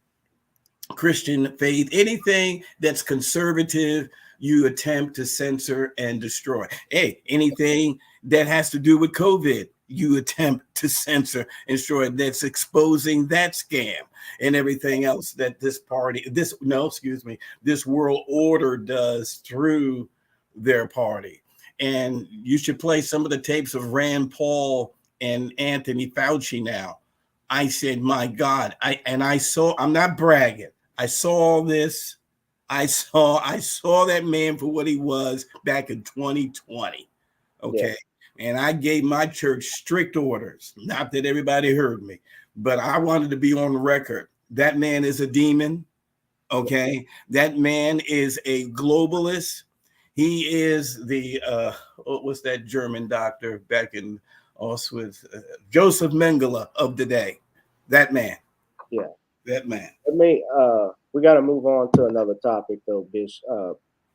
Christian faith. Anything that's conservative, you attempt to censor and destroy. Hey, anything that has to do with COVID, you attempt to censor and destroy. That's exposing that scam and everything else that this world order does through their party. And you should play some of the tapes of Rand Paul and Anthony Fauci now. I said, my God, I'm not bragging. I saw this. I saw that man for what he was back in 2020. Okay. Yeah. And I gave my church strict orders. Not that everybody heard me, but I wanted to be on the record. That man is a demon. Okay. That man is a globalist. He is the what was that German doctor back in Auschwitz? Joseph Mengele of the day. That man. Yeah. That man. Let me we got to move on to another topic though,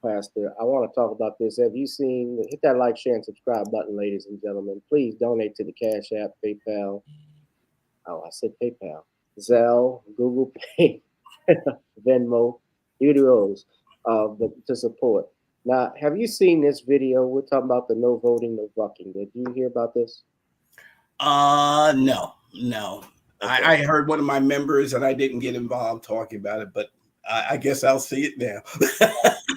Pastor. I want to talk about this. Have you seen? Hit that like, share, and subscribe button, ladies and gentlemen. Please donate to the Cash App, PayPal. Oh, I said PayPal, Zelle, Google Pay, Venmo. You do those, but to support. Now, have you seen this video? We're talking about the no voting, no bucking. Did you hear about this? No. Okay. I heard one of my members, and I didn't get involved talking about it, but I guess I'll see it now.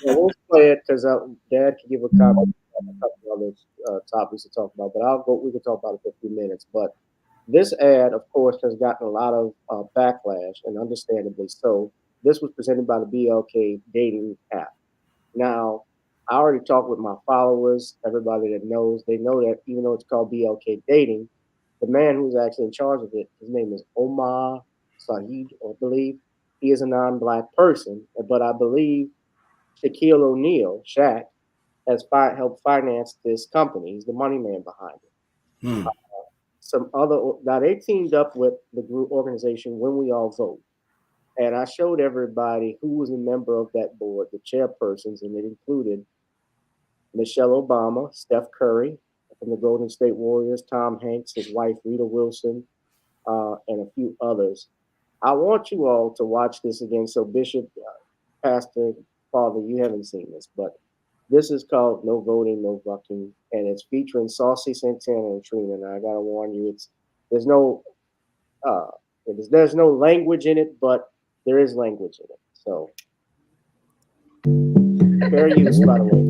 Yeah, we'll play it because Dad can give a comment on a couple other topics to talk about, but we can talk about it for a few minutes. But this ad, of course, has gotten a lot of backlash, and understandably so. This was presented by the BLK dating app. Now, I already talked with my followers, everybody that knows, they know that even though it's called BLK dating, the man who's actually in charge of it, his name is Omar Saeed, I believe. He is a non-black person, but I believe Shaquille O'Neal, Shaq, has helped finance this company. He's the money man behind it. Some other now they teamed up with the group organization When We All Vote, and I showed everybody who was a member of that board, the chairpersons, and it included Michelle Obama, Steph Curry from the Golden State Warriors, Tom Hanks, his wife Rita Wilson, and a few others. I want you all to watch this again. So Bishop, Pastor, Father, you haven't seen this, but this is called No Voting, No Bucking, and it's featuring Saucy Santana and Trina. And I gotta warn you, there's no language in it, but there is language in it. So fair use, by the way.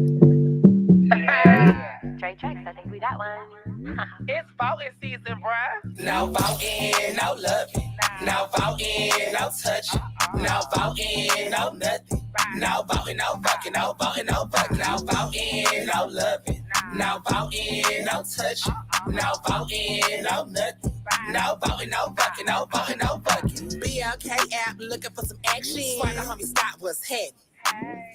Straight checks, I think we got one. It's voting season, bruh. No voting, no loving. No voting, no touching. No voting, no nothing. No voting, no fucking, no voting, no fucking. No voting, no loving. No voting, no touching. No voting, no nothing. No voting, no fucking, no voting, no fucking. BLK app looking for some action. Swagger homie, stop what's happening.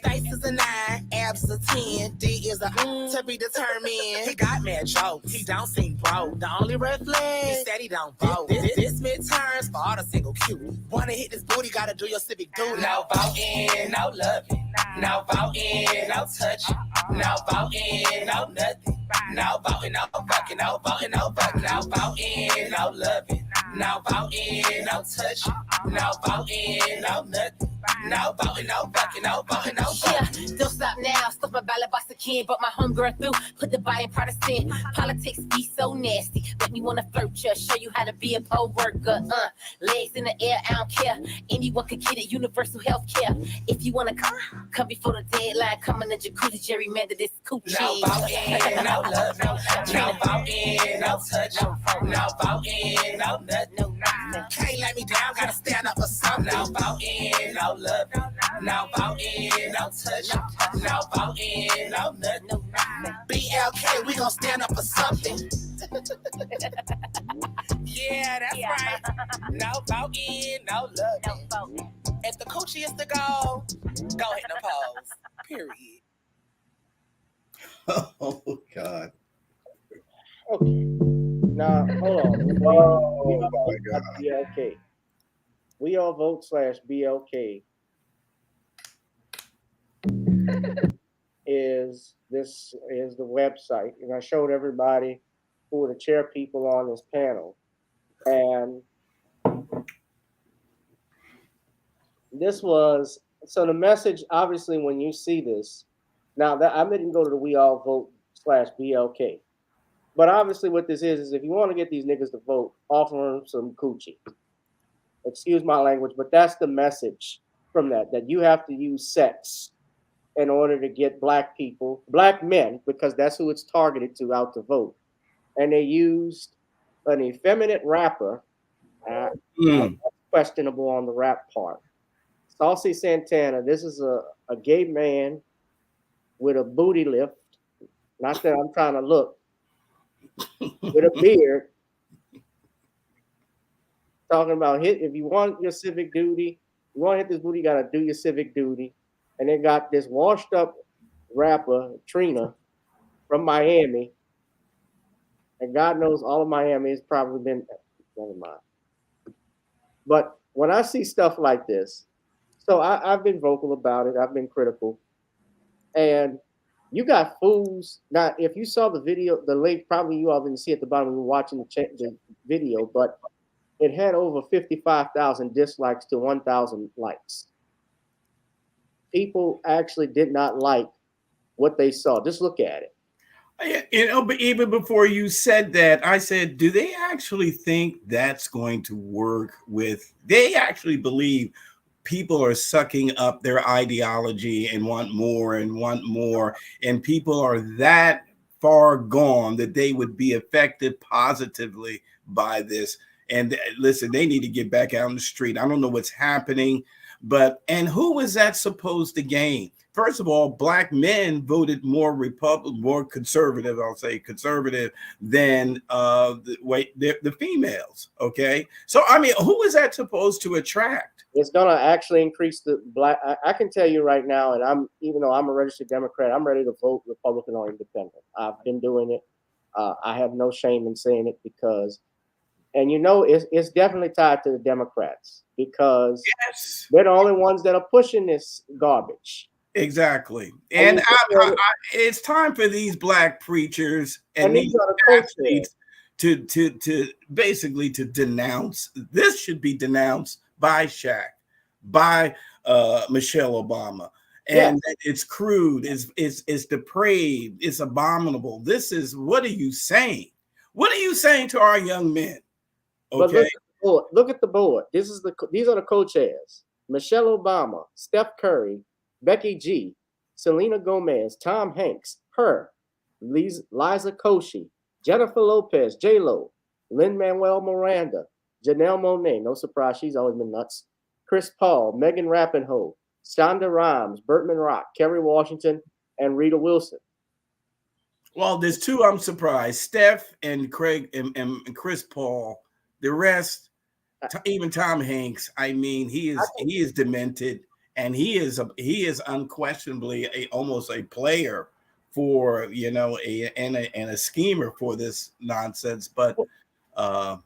Face is a 9, abs is a 10, D is a to be determined. He got mad jokes, he don't seem broke. The only red flag, he said he don't vote. This midterms for all the single cute. Wanna hit this booty, gotta do your civic duty. No voting, no loving. No voting, no touching. No voting, no nothing. No voting, no fucking, no voting, no fucking. No voting, no loving. No voting, no touching. No voting, no nothing. No voting, no fucking, no voting, no fucking. Yeah, don't stop now. Stop my ballot box again, but my homegirl through. Put the buy in Protestant. Politics be so nasty. Make me wanna flirt ya. Show you how to be a poll worker. Legs in the air, I don't care. Anyone could get it. Universal health care. If you wanna come before the deadline. Come in the jacuzzi, gerrymander this coochie. No voting, no love, no voting, no touch. No voting, no nothing. Can't let me down, gotta stand up for something. No voting, no love, no voting, no touch. No voting, no nothing. BLK, we gon' stand up for something. Yeah, that's right. No voting, no love. If the coochie is the goal, go hit the pose. Period. Oh God. Okay. Now hold on. Oh my God. BLK. We All Vote /BLK is the website, and I showed everybody who were the chair people on this panel, and this was so the message. Obviously, when you see this, now that I didn't go to the We All Vote /BLK, but obviously what this is if you want to get these niggas to vote, offer them some coochie. Excuse my language, but that's the message from that you have to use sex in order to get black people, black men, because that's who it's targeted to, out to vote. And they used an effeminate rapper, questionable on the rap part. Saucy Santana, this is a gay man with a booty lift, not that I'm trying to look, with a beard, talking about if you want your civic duty, you want to hit this booty, you got to do your civic duty. And they got this washed up rapper Trina from Miami, and God knows all of Miami has probably been. Never mind. But when I see stuff like this, so I've been vocal about it. I've been critical, and you got fools. Now, if you saw the video, the link probably you all didn't see at the bottom. We were watching the video, but it had over 55,000 dislikes to 1,000 likes. People actually did not like what they saw. Just look at it. But even before you said that, I said, do they actually think that's going to work with? They actually believe people are sucking up their ideology and want more, and people are that far gone that they would be affected positively by this. And listen, they need to get back out on the street. I don't know what's happening, and who is that supposed to gain? First of all, black men voted more conservative. I'll say conservative than the females. Okay, so I mean, who is that supposed to attract? It's going to actually increase the black. I can tell you right now, and even though I'm a registered Democrat, I'm ready to vote Republican or Independent. I've been doing it. I have no shame in saying it because, and it's definitely tied to the Democrats because they're the only ones that are pushing this garbage. Exactly. And it's time for these black preachers and these athletes to basically to denounce. This should be denounced by Shaq, by Michelle Obama. And it's crude, it's depraved, it's abominable. This is, what are you saying? What are you saying to our young men? Okay. But look at the board. These are the co-chairs. Michelle Obama, Steph Curry, Becky G, Selena Gomez, Tom Hanks, her, Liza Koshy, Jennifer Lopez, J-Lo, Lin-Manuel Miranda, Janelle Monáe, no surprise, she's always been nuts, Chris Paul, Megan Rapinoe, Shonda Rhimes, Bertman Rock, Kerry Washington, and Rita Wilson. Well, there's two I'm surprised, Steph and Craig and Chris Paul. The rest, even Tom Hanks, I mean, he is demented. And he is unquestionably almost a player for and a schemer for this nonsense. But I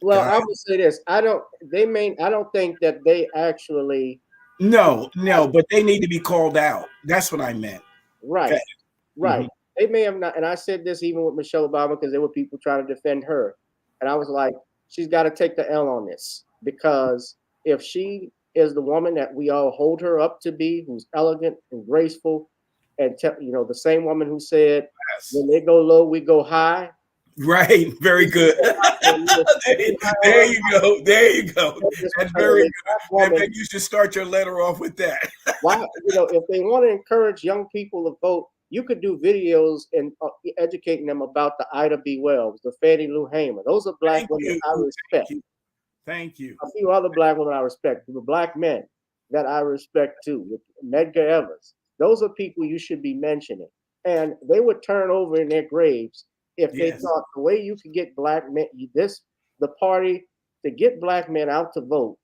would say this: I don't think that they actually. No, but they need to be called out. That's what I meant. Right, okay. Right. Mm-hmm. They may have not, and I said this even with Michelle Obama because there were people trying to defend her, and I was like, she's got to take the L on this because if she is the woman that we all hold her up to be, who's elegant and graceful, and the same woman who said, when they go low, we go high. Right. Very good. There you go. That's very good. I think you should start your letter off with that. Why? If they want to encourage young people to vote, you could do videos and educating them about the Ida B. Wells, the Fannie Lou Hamer. Those are black women I respect. Thank you. A few other black women I respect. The black men that I respect too. Medgar Evers. Those are people you should be mentioning. And they would turn over in their graves if they thought the way you could get black men, the party to get black men out to vote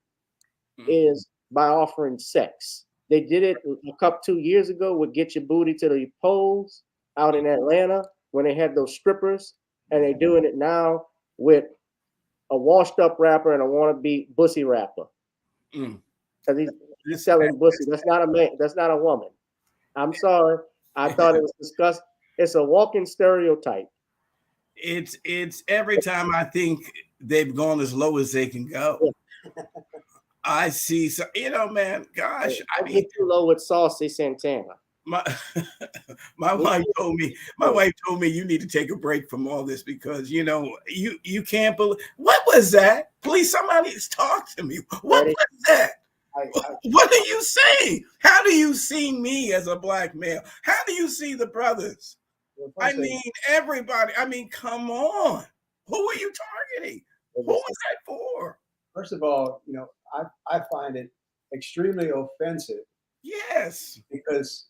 is by offering sex. They did it a couple 2 years ago with Get Your Booty to the Polls out in Atlanta when they had those strippers, and they're doing it now with a washed up rapper and a wannabe bussy rapper. Because he's selling bussy. That's not a man. That's not a woman. I'm sorry. I thought it was disgusting. It's a walking stereotype. It's every time I think they've gone as low as they can go. I see. So, man, gosh. I get too low with Saucy Santana. My wife told me you need to take a break from all this because you can't believe. What was that? Please, somebody talk to me. What was that? What are you saying? How do you see me as a black male? How do you see the brothers? I mean, everybody. I mean, come on. Who are you targeting? Who is that for? First of all, I find it extremely offensive. Yes, because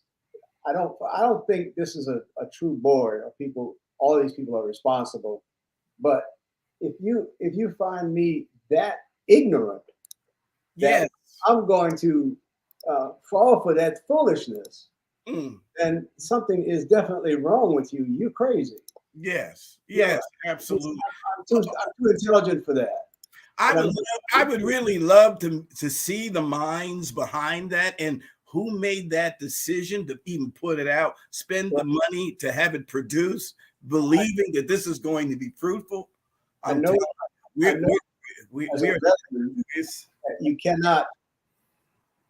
I don't think this is a true board of people. All these people are responsible. But if you find me that ignorant, yes, I'm going to fall for that foolishness. then something is definitely wrong with you. You're crazy. Yes, Yeah. absolutely. I'm too intelligent for that. I would really love to see the minds behind that and who made that decision to even put it out, spend the money to have it produced, believing that this is going to be fruitful. I know you cannot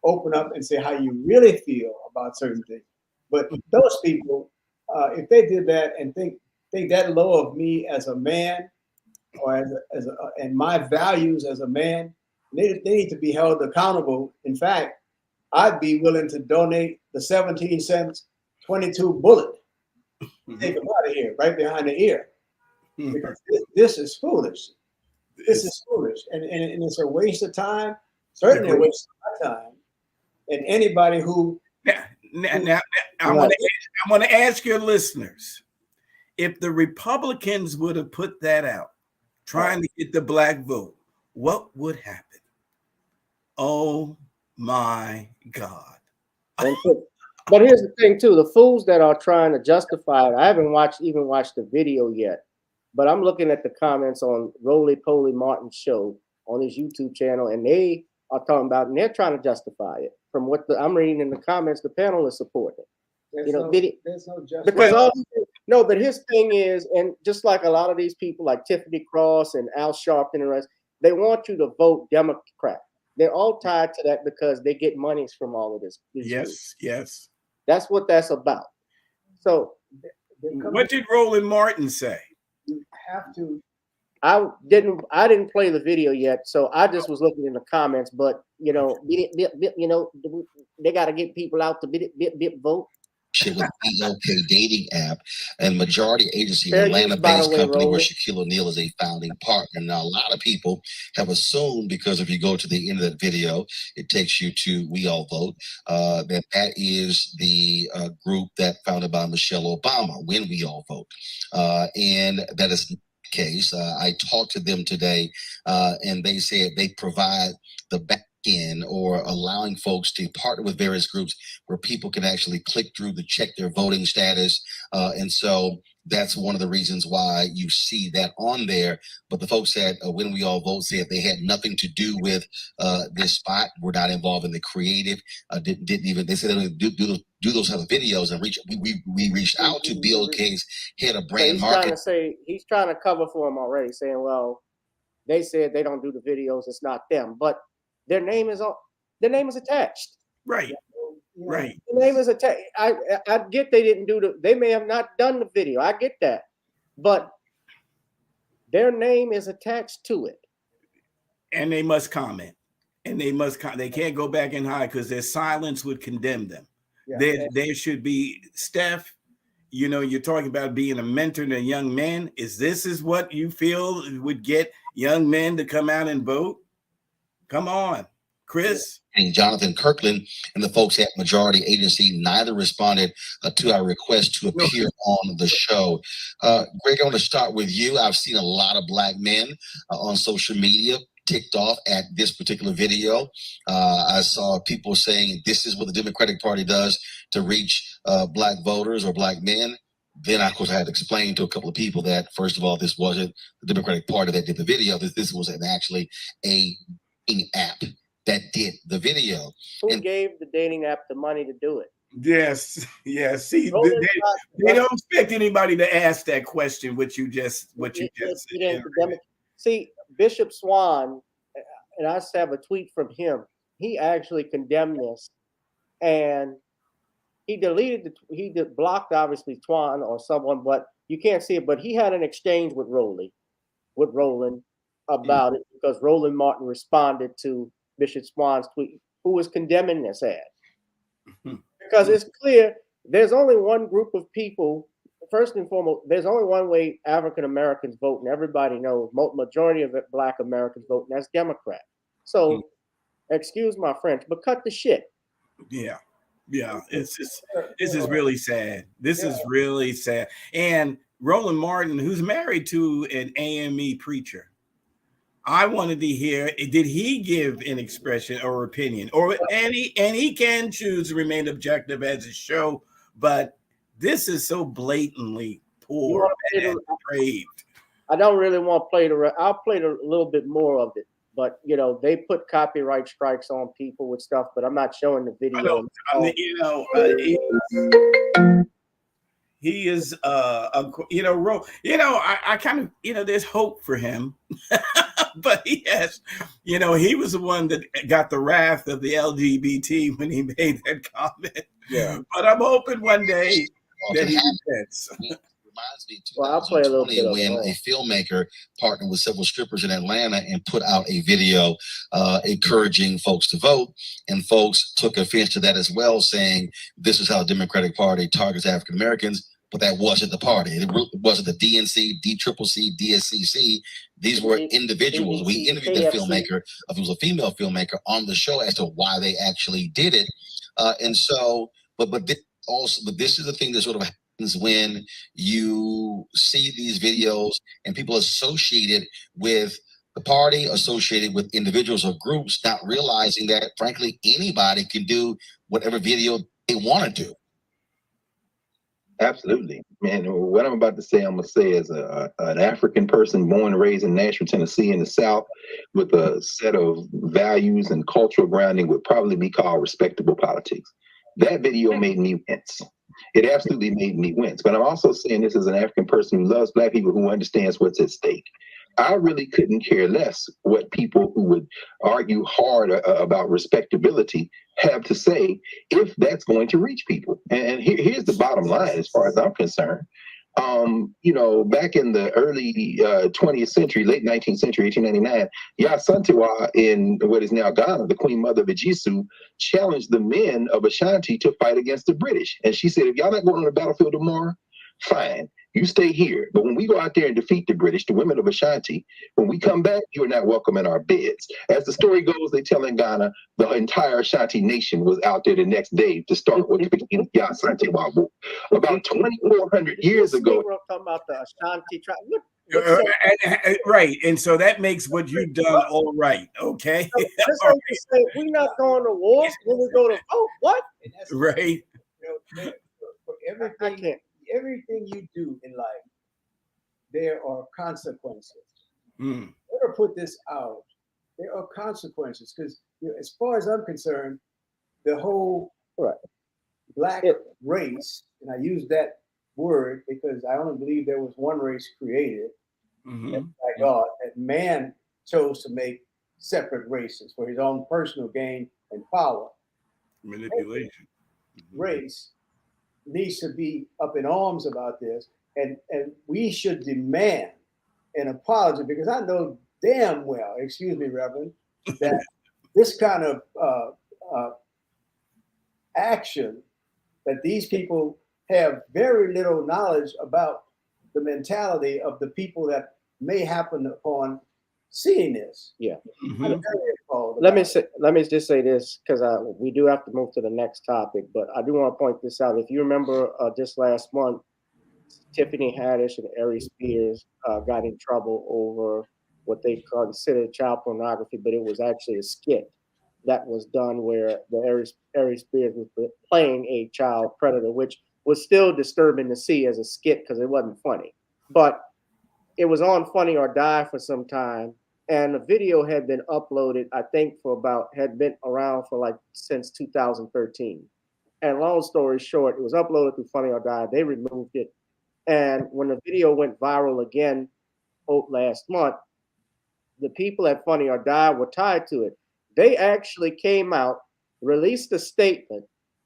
open up and say how you really feel about certain things. But those people, if they did that and think that low of me as a man, or and my values as a man, they need to be held accountable. In fact, I'd be willing to donate the 17 cents 22 bullet. Take them out of here, right behind the ear, because this is foolish. This is foolish, and it's a waste of time. Certainly a waste of my time. And anybody who now I want to ask your listeners, if the Republicans would have put that out, trying to get the black vote, what would happen? Oh my God. But here's the thing too, the fools that are trying to justify it, I haven't even watched the video yet, but I'm looking at the comments on Roly Poly Martin's show on his YouTube channel, and they are talking about, and they're trying to justify it. From what I'm reading in the comments, the panel is supporting. there's no justice. Because but his thing is, and just like a lot of these people like Tiffany Cross and Al Sharpton and the rest, they want you to vote Democrat. They're all tied to that because they get monies from all of this. Yes. That's what that's about. So what did Roland Martin say? You have to. I didn't play the video yet, so I just was looking in the comments. But they got to get people out to vote. With the EriK dating app and majority agency, Atlanta-based company where Shaquille O'Neal is a founding partner. Now, a lot of people have assumed, because if you go to the end of that video, it takes you to We All Vote, that is the group that founded by Michelle Obama, When We All Vote. And that is the case. I talked to them today, and they said they provide the back end, or allowing folks to partner with various groups where people can actually click through to check their voting status. And so that's one of the reasons why you see that on there. But the folks at When We All Vote said they had nothing to do with this spot. We're not involved in the creative. Didn't even, they said they don't do those type of videos. And we reached out to BOK's head of brand marketing. He's trying to cover for him already, saying, well, they said they don't do the videos. It's not them, but their name is attached. Right. The name is attached. I get they didn't do they may have not done the video. I get that. But their name is attached to it. And they must comment. And they can't go back and hide, because their silence would condemn them. Yeah. There should be, Steph, you're talking about being a mentor to young men. This is what you feel would get young men to come out and vote? Come on, Chris. And Jonathan Kirkland and the folks at Majority Agency neither responded to our request to appear on the show. Greg, I want to start with you. I've seen a lot of black men on social media ticked off at this particular video. I saw people saying this is what the Democratic Party does to reach black voters or black men. Then, of course, I had to explain to a couple of people that, first of all, this wasn't the Democratic Party that did the video. This was actually a app that did the video. Who gave the dating app the money to do it? Yes. See, they don't expect anybody to ask that question. What you just said. See, Bishop Swan, and I have a tweet from him. He actually condemned this, and he blocked obviously Twan or someone, but you can't see it. But he had an exchange with Roland about it, because Roland Martin responded to Bishop Swan's tweet, who was condemning this ad. Because it's clear there's only one group of people. First and foremost, there's only one way African Americans vote, and everybody knows majority of Black Americans vote, and that's Democrat. So, excuse my French, but cut the shit. Yeah. This is really sad. This is really sad. And Roland Martin, who's married to an AME preacher, I wanted to hear, did he give an expression or opinion? And he can choose to remain objective as a show, but this is so blatantly poor and depraved. I don't really want to play I'll play a little bit more of it, but you know, they put copyright strikes on people with stuff, but I'm not showing the video. He is, I kind of, there's hope for him, but he has, he was the one that got the wrath of the LGBT when he made that comment. Yeah. But I'm hoping one day that he repents. Reminds me of 2020 when a filmmaker partnered with several strippers in Atlanta and put out a video encouraging folks to vote, and folks took offense to that as well, saying this is how the Democratic Party targets African Americans. But that wasn't the party. It wasn't the DNC, DCCC, DSCC. These were individuals. We interviewed the filmmaker, if it was a female filmmaker, on the show as to why they actually did it. And so, but this is the thing that sort of happens when you see these videos and people associated with the party, associated with individuals or groups, not realizing that, frankly, anybody can do whatever video they want to do. Absolutely, man. What I'm about to say, I'm gonna say as an African person born and raised in Nashville, Tennessee, in the South, with a set of values and cultural grounding, would probably be called respectable politics. That video made me wince. It absolutely made me wince. But I'm also saying this as an African person who loves Black people, who understands what's at stake. I really couldn't care less what people who would argue hard about respectability have to say if that's going to reach people. And here's the bottom line, as far as I'm concerned. Back in the early 20th century, late 19th century, 1899, Yasantiwa in what is now Ghana, the Queen Mother of Ejisu, challenged the men of Ashanti to fight against the British. And she said, if y'all not going on the battlefield tomorrow, fine, you stay here. But when we go out there and defeat the British, the women of Ashanti, when we come back, you are not welcome in our beds. As the story goes, they tell in Ghana, the entire Ashanti nation was out there the next day to start with the Yasantiwa War. About 2,400 years ago. We're talking about the Ashanti tribe. Right, and so that makes what you've done all right, okay? Say, we're not going to war when we go to vote. What? Right. Everything you do in life, there are consequences. Never put this out. There are consequences because, as far as I'm concerned, the whole Black race, and I use that word because I only believe there was one race created by God, that man chose to make separate races for his own personal gain and power. Manipulation. Race needs to be up in arms about this, and we should demand an apology, because I know damn well, excuse me, Reverend, that this kind of action, that these people have very little knowledge about the mentality of the people that may happen upon seeing this. Yeah. Let me just say this, because we do have to move to the next topic, but I do want to point this out. If you remember, just last month, Tiffany Haddish and Ari Spears got in trouble over what they considered child pornography, but it was actually a skit that was done where the Ari Spears was playing a child predator, which was still disturbing to see as a skit because it wasn't funny. But it was on Funny or Die for some time. And the video had been uploaded, I think, had been around for since 2013. And long story short, it was uploaded through Funny or Die. They removed it. And when the video went viral again last month, the people at Funny or Die were tied to it. They actually came out, released a statement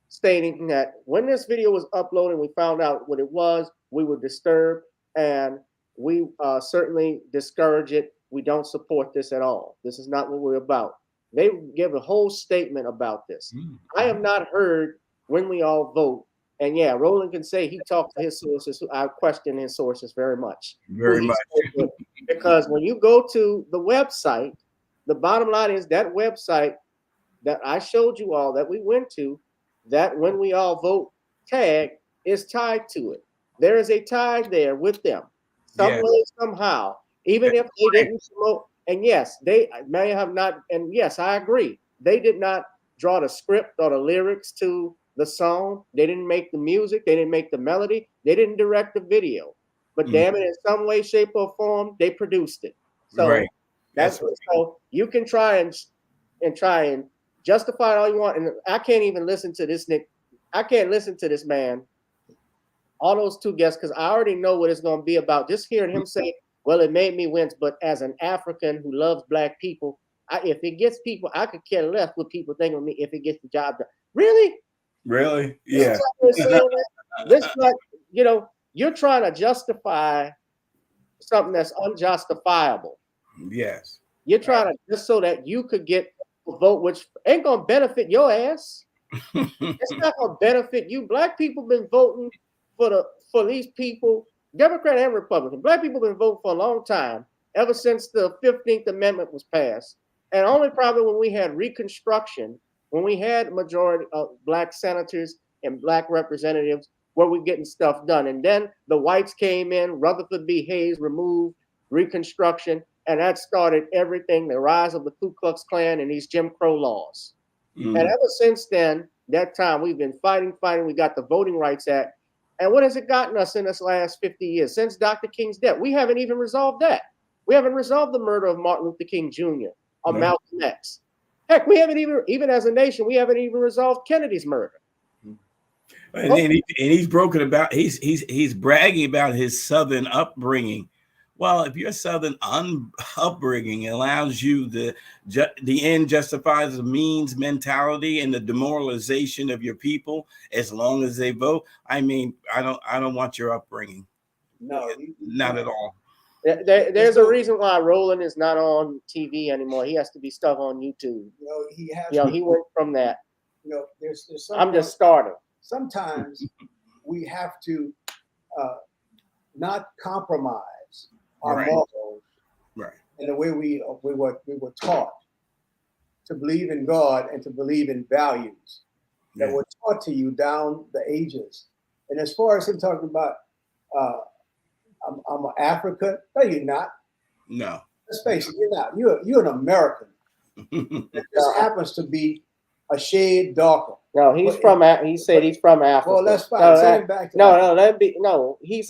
stating that when this video was uploaded, we found out what it was, we were disturbed, and we certainly discourage it. We don't support this at all. This is not what we're about. They give a whole statement about this. I have not heard When We All Vote. And yeah, Roland can say he talked to his sources. I question his sources very much. Very much. Because when you go to the website, the bottom line is that website that I showed you all that we went to, that When We All Vote tag is tied to it. There is a tie there with them. Some way, somehow. Even if they didn't promote, And yes, they may have not, and yes, I agree. They did not draw the script or the lyrics to the song. They didn't make the music. They didn't make the melody. They didn't direct the video. But damn it, in some way, shape, or form, they produced it. So that's right. So you can try and justify it all you want. And I can't even listen to this Nick. I can't listen to this man. All those two guests, because I already know what it's going to be about. Just hearing him say, well, it made me wince, but as an African who loves black people, if it gets people, I could care less what people think of me if it gets the job done. Really? Really? Yeah. This like, you know, you're trying to justify something that's unjustifiable. Yes. You're trying to just so that you could get a vote, which ain't going to benefit your ass. It's not going to benefit you. Black people been voting for these people, Democrat and Republican. Black people been voting for a long time, ever since the 15th Amendment was passed. And only probably when we had Reconstruction, when we had majority of black senators and black representatives, were we getting stuff done. And then the whites came in, Rutherford B. Hayes removed Reconstruction, and that started everything, the rise of the Ku Klux Klan and these Jim Crow laws. And ever since then, that time, we've been fighting. We got the Voting Rights Act. And what has it gotten us in this last 50 years? Since Dr. King's death, we haven't even resolved that. We haven't resolved the murder of Martin Luther King Jr. or Malcolm X. Heck, we haven't even as a nation, we haven't even resolved Kennedy's murder. And he's broken about, he's bragging about his Southern upbringing. Well, if your Southern upbringing allows you the end justifies the means mentality and the demoralization of your people, as long as they vote, I mean, I don't want your upbringing. No, not at all. There's a reason why Roland is not on TV anymore. He has to be stuck on YouTube. He has. He went from that. There's I'm just starting. Sometimes we have to not compromise our morals, and the way we were taught to believe in God and to believe in values that were taught to you down the ages. And as far as him talking about, I'm an African. No, you're not. No. Let's face it, you're not. You're an American. It just happens to be a shade darker. No, he said he's from Africa. Well, that's fine. Send him back to he's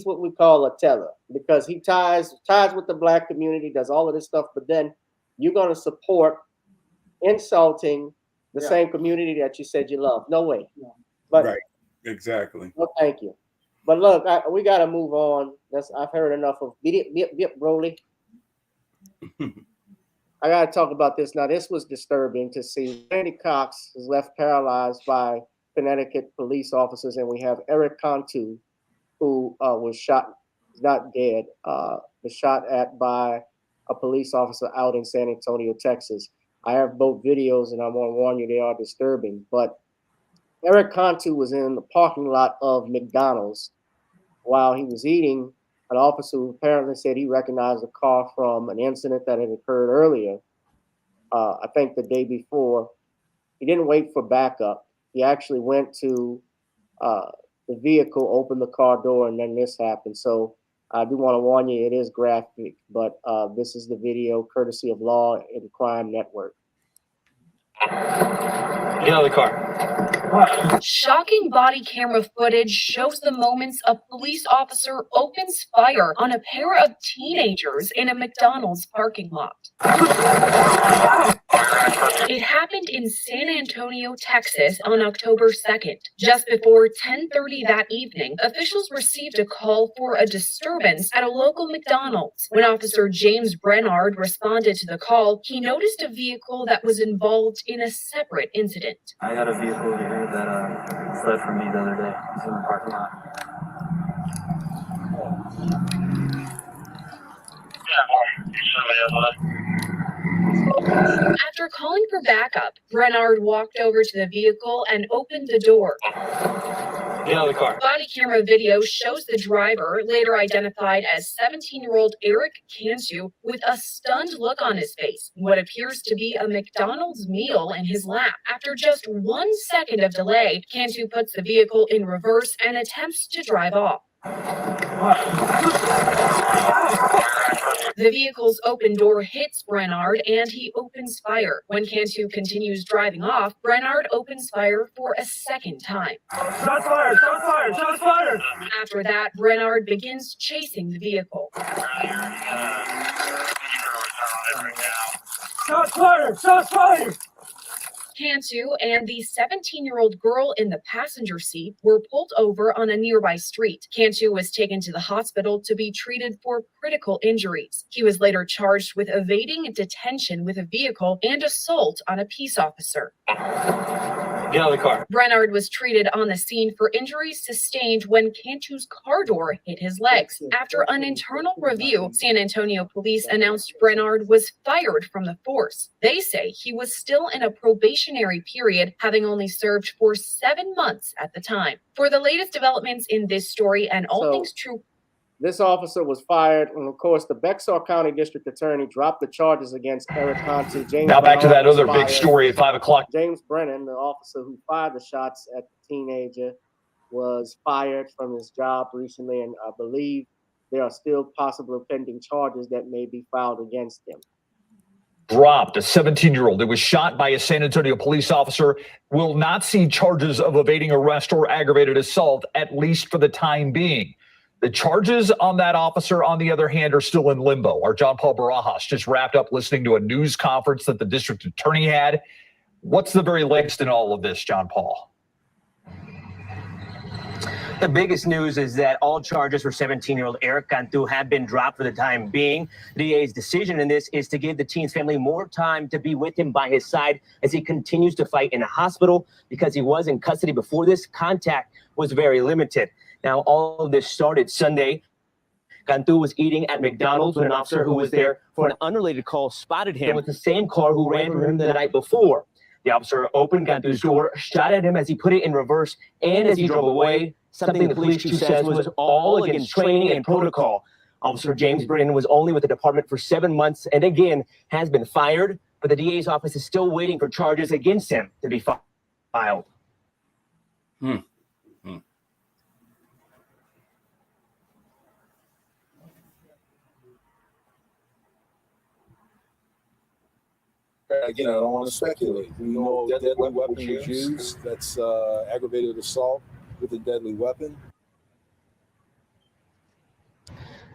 what we call a teller, because he ties with the black community, does all of this stuff, but then you're going to support insulting the same community that you said you love. No way. But right. Exactly. No, thank you. But look, we got to move on. I've heard enough of Broly. I got to talk about this now. This was disturbing to see. Randy Cox is left paralyzed by Connecticut police officers, and we have EriK Cantu, who was shot, not dead, was shot at by a police officer out in San Antonio, Texas. I have both videos, and I want to warn you, they are disturbing. But EriK Cantu was in the parking lot of McDonald's while he was eating. An officer who apparently said he recognized a car from an incident that had occurred earlier, I think the day before. He didn't wait for backup. He actually went to the vehicle, opened the car door, and then this happened. So I do want to warn you, it is graphic, but this is the video courtesy of Law and Crime Network. Get out of the car. Shocking body camera footage shows the moments a police officer opens fire on a pair of teenagers in a McDonald's parking lot. It happened in San Antonio, Texas on October 2nd. Just before 10:30 that evening, officials received a call for a disturbance at a local McDonald's. When Officer James Brenard responded to the call, he noticed a vehicle that was involved in a separate incident. I got a vehicle over here that fled from me the other day. It's in the parking lot. After calling for backup, Brenard walked over to the vehicle and opened the door. Get out of the car. Body camera video shows the driver, later identified as 17-year-old EriK Cantu, with a stunned look on his face, what appears to be a McDonald's meal in his lap. After just 1 second of delay, Cantu puts the vehicle in reverse and attempts to drive off. The vehicle's open door hits Brenard and he opens fire. When Cantu continues driving off, Brenard opens fire for a second time. Shots fired! Shots fired! Shots fired! After that, Brenard begins chasing the vehicle. Shots fired! Shots fired! Cantu and the 17-year-old girl in the passenger seat were pulled over on a nearby street. Cantu was taken to the hospital to be treated for critical injuries. He was later charged with evading detention with a vehicle and assault on a peace officer. Get out of the car. Brenard was treated on the scene for injuries sustained when Cantu's car door hit his legs. After an internal review, San Antonio police announced Brenard was fired from the force. They say he was still in a probationary period, having only served for 7 months at the time. For the latest developments in this story and all things true. This officer was fired, and of course, the Bexar County District Attorney dropped the charges against EriK Cantu. James now back to that other fired. big story at 5 o'clock. James Brennan, the officer who fired the shots at the teenager, was fired from his job recently, and I believe there are still possible pending charges that may be filed against him. Dropped a 17-year-old that was shot by a San Antonio police officer will not see charges of evading arrest or aggravated assault, at least for the time being. The charges on that officer, on the other hand, are still in limbo. Our John Paul Barajas just wrapped up listening to a news conference that the district attorney had. What's the very latest in all of this, John Paul? The biggest news is that all charges for 17-year-old EriK Cantu have been dropped for the time being. The DA's decision in this is to give the teen's family more time to be with him by his side as he continues to fight in a hospital. Because he was in custody before this, contact was very limited. Now, all of this started Sunday. Cantu was eating at McDonald's when an officer who was there for an unrelated call spotted him with the same car who ran from him the night before. The officer opened Cantu's door, shot at him as he put it in reverse, and as he drove away, something the police chief says was all against training and protocol. Officer James Brennan was only with the department for 7 months and again has been fired, but the DA's office is still waiting for charges against him to be filed. Again, I don't want to speculate. We know a deadly weapon was used. That's aggravated assault with a deadly weapon.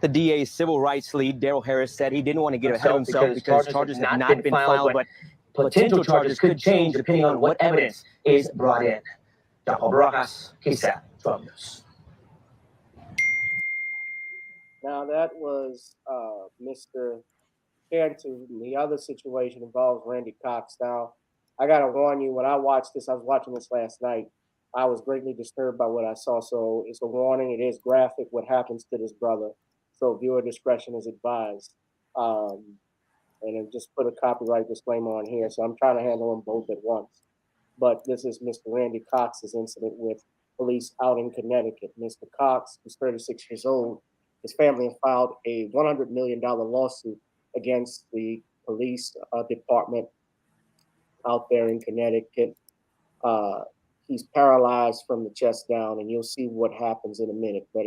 The DA's civil rights lead, Daryl Harris, said he didn't want to get ahead of himself because charges have not been filed, but potential charges could change depending on what evidence is brought in. John Barajas, KSAT 12 News. Now, that was Mr. Cantu. The other situation involves Randy Cox. Now, I got to warn you, when I watched this, I was watching this last night, I was greatly disturbed by what I saw. So it's a warning. It is graphic what happens to this brother. So viewer discretion is advised. And I just put a copyright disclaimer on here. So I'm trying to handle them both at once. But this is Mr. Randy Cox's incident with police out in Connecticut. Mr. Cox, who's 36 years old, his family have filed a $100 million lawsuit against the police department out there in Connecticut. He's paralyzed from the chest down, and you'll see what happens in a minute. But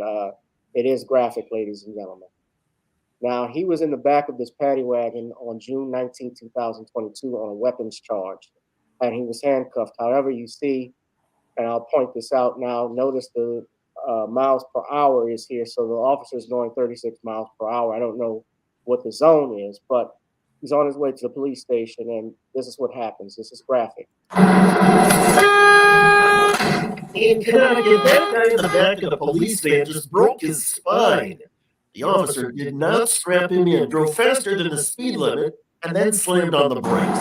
it is graphic, ladies and gentlemen. Now, he was in the back of this paddy wagon on June 19, 2022 on a weapons charge, and he was handcuffed. However, you see, and I'll point this out now, notice the miles per hour is here. So the officer is going 36 miles per hour. I don't know what the zone is, but he's on his way to the police station, and this is what happens. This is graphic. In Connecticut, that guy in the back of the police van just broke his spine. The officer did not strap him in, drove faster than the speed limit, and then slammed on the brakes.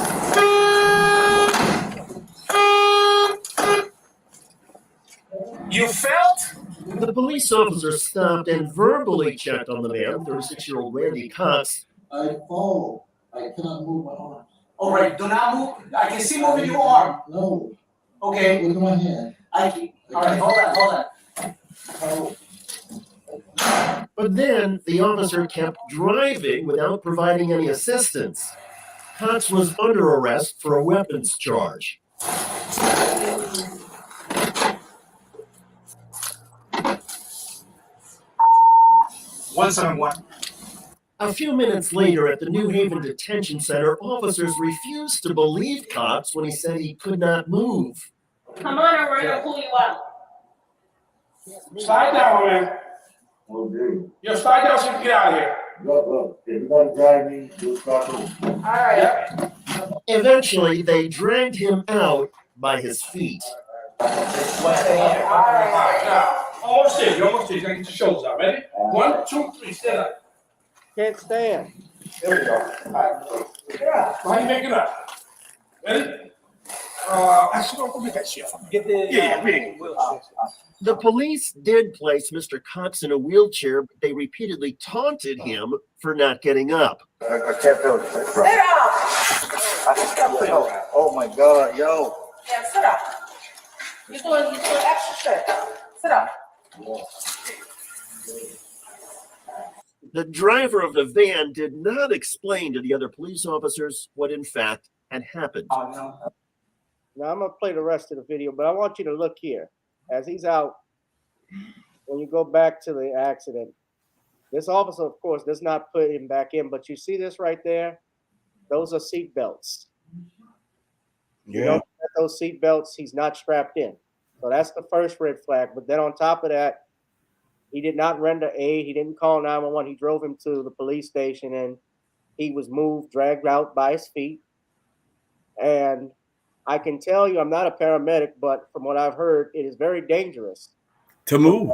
You felt? The police officer stopped and verbally checked on the man, 36-year-old Randy Cox. I fall. I cannot move my arm. All right, do not move. I can see moving your arm. No. Okay. Look at my hand. All right, hold on. But then the officer kept driving without providing any assistance. Cox was under arrest for a weapons charge. 171. A few minutes later at the New Haven Detention Center, officers refused to believe Cox when he said he could not move. Come on, I'm ready to pull you up. Slide down, man. Yo, slide down so you can get out of here. Look, if you want to drag me, you'll start moving. All right. Eventually, they dragged him out by his feet. All right, now. Almost there. You're almost there. You gotta get your shoulders out. Ready? 1, 2, 3. Stand up. Can't stand. There we go. All right. Why are you making up? Ready? Actually, don't make that shit. Get the The police did place Mr. Cox in a wheelchair, but they repeatedly taunted him for not getting up. I can't feel it. Sit down. I can't feel it. Oh my God, yo. Yeah, sit up. You're doing extra shit. Sit up. The driver of the van did not explain to the other police officers what in fact had happened. Now I'm gonna play the rest of the video, but I want you to look here. As he's out, when you go back to the accident, this officer, of course, does not put him back in, but you see this right there? Those are seat belts. Yeah. You don't have those seat belts, he's not strapped in. So that's the first red flag. But then on top of that, he did not render aid. He didn't call 911. He drove him to the police station and he was moved, dragged out by his feet. And I can tell you, I'm not a paramedic, but from what I've heard, it is very dangerous to move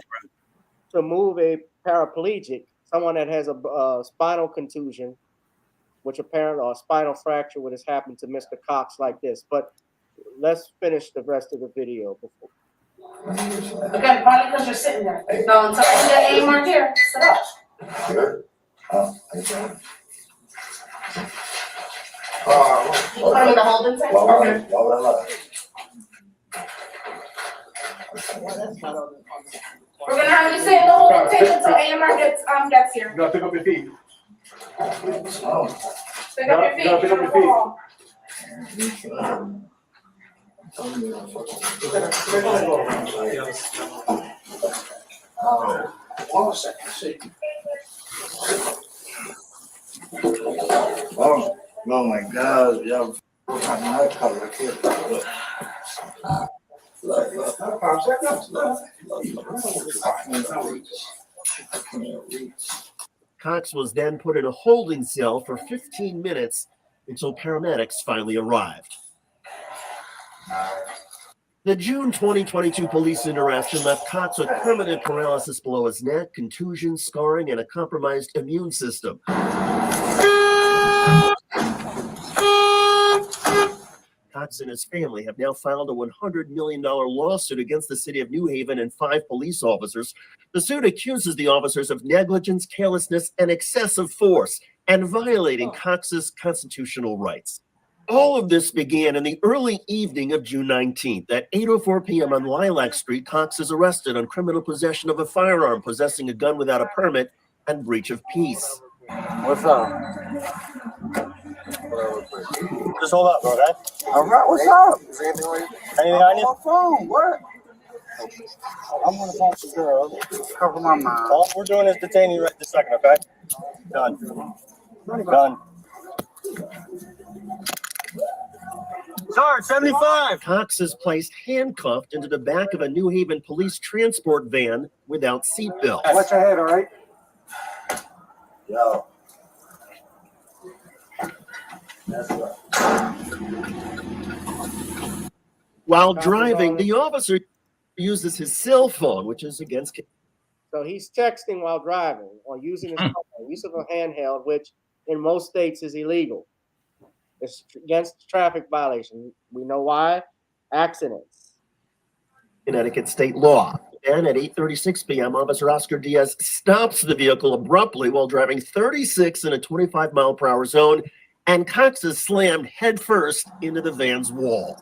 a paraplegic, someone that has a spinal contusion, which apparently, or a spinal fracture, what has happened to Mr. Cox like this. But let's finish the rest of the video before. Again, probably because you're sitting there. No, until that A mark here. Sit up. Sure. You put him in the holding tank? Okay. We're gonna have you sit in the holding tank until AMR gets here. You gotta pick up your feet. Pick up your feet. Pick up your feet. Hold on a second. See. Oh my God, yeah. My color, I can't. Cox was then put in a holding cell for 15 minutes until paramedics finally arrived. The June 2022 police intervention left Cox with permanent paralysis below his neck, contusion, scarring, and a compromised immune system. Cox and his family have now filed a $100 million lawsuit against the city of New Haven and 5 police officers. The suit accuses the officers of negligence, carelessness, and excessive force, and violating Cox's constitutional rights. All of this began in the early evening of June 19th. At 8:04 p.m. on Lilac Street, Cox is arrested on criminal possession of a firearm, possessing a gun without a permit, and breach of peace. What's up? Just hold up, okay? All right, what's up? Anything on you? My phone, what? I'm on the phone with the girl. Cover my mouth. All we're doing is detaining you right this second, okay? Done. Done. Sarge, 75. Cox is placed handcuffed into the back of a New Haven police transport van without seatbelts. Watch your head, all right? Yo. That's right. While driving, the officer uses his cell phone, which is against. So he's texting while driving or using his phone, use of a handheld, which in most states is illegal. It's against traffic violation. We know why. Accidents. Connecticut state law. And at 8:36 p.m., Officer Oscar Diaz stops the vehicle abruptly while driving 36 in a 25-mile-per-hour zone, and Cox is slammed headfirst into the van's wall.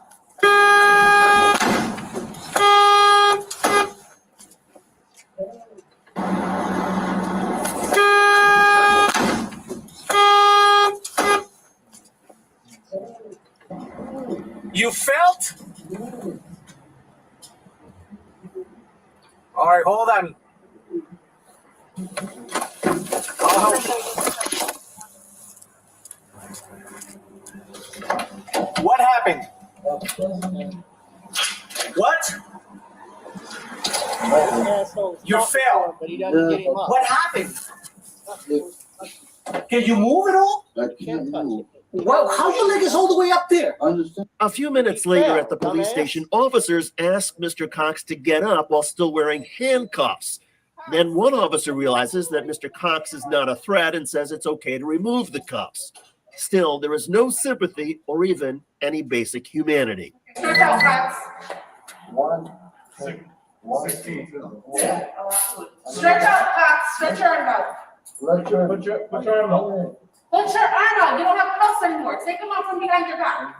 You felt? All right, hold on. What happened? What? You fell. But he doesn't get him up. What happened? Can you move at all? Well, how your leg is all the way up there? A few minutes later at the police station, officers ask Mr. Cox to get up while still wearing handcuffs. Then one officer realizes that Mr. Cox is not a threat and says it's okay to remove the cuffs. Still, there is no sympathy or even any basic humanity. Stretch out, Cox. 16. Stretch out, Cox. Stretch your arm out. Put your arm out. Put your arm out. You don't have cuffs anymore. Take them out from behind your back.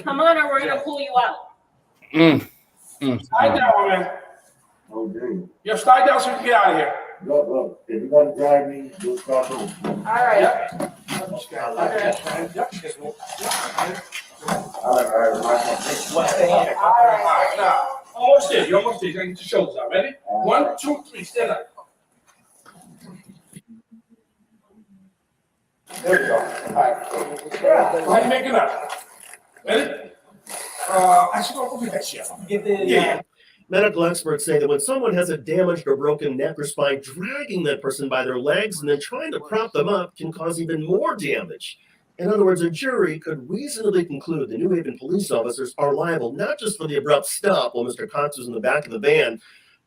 Come on, or we're gonna pull you out. Slide down, man. Okay. Yo, slide down so we can get out of here. Look, if you're gonna drag me, you'll start moving. All right. Yep. Okay. All right. Now, almost there. You're almost there. You gotta get your shoulders out. Ready? 1, 2, 3. Stand up. There you go. All right. Go ahead and make it up. Ready? I should go over that shit. Yeah. Medical experts say that when someone has a damaged or broken neck or spine, dragging that person by their legs and then trying to prop them up can cause even more damage. In other words, a jury could reasonably conclude the New Haven police officers are liable not just for the abrupt stop while Mr. Cox was in the back of the van,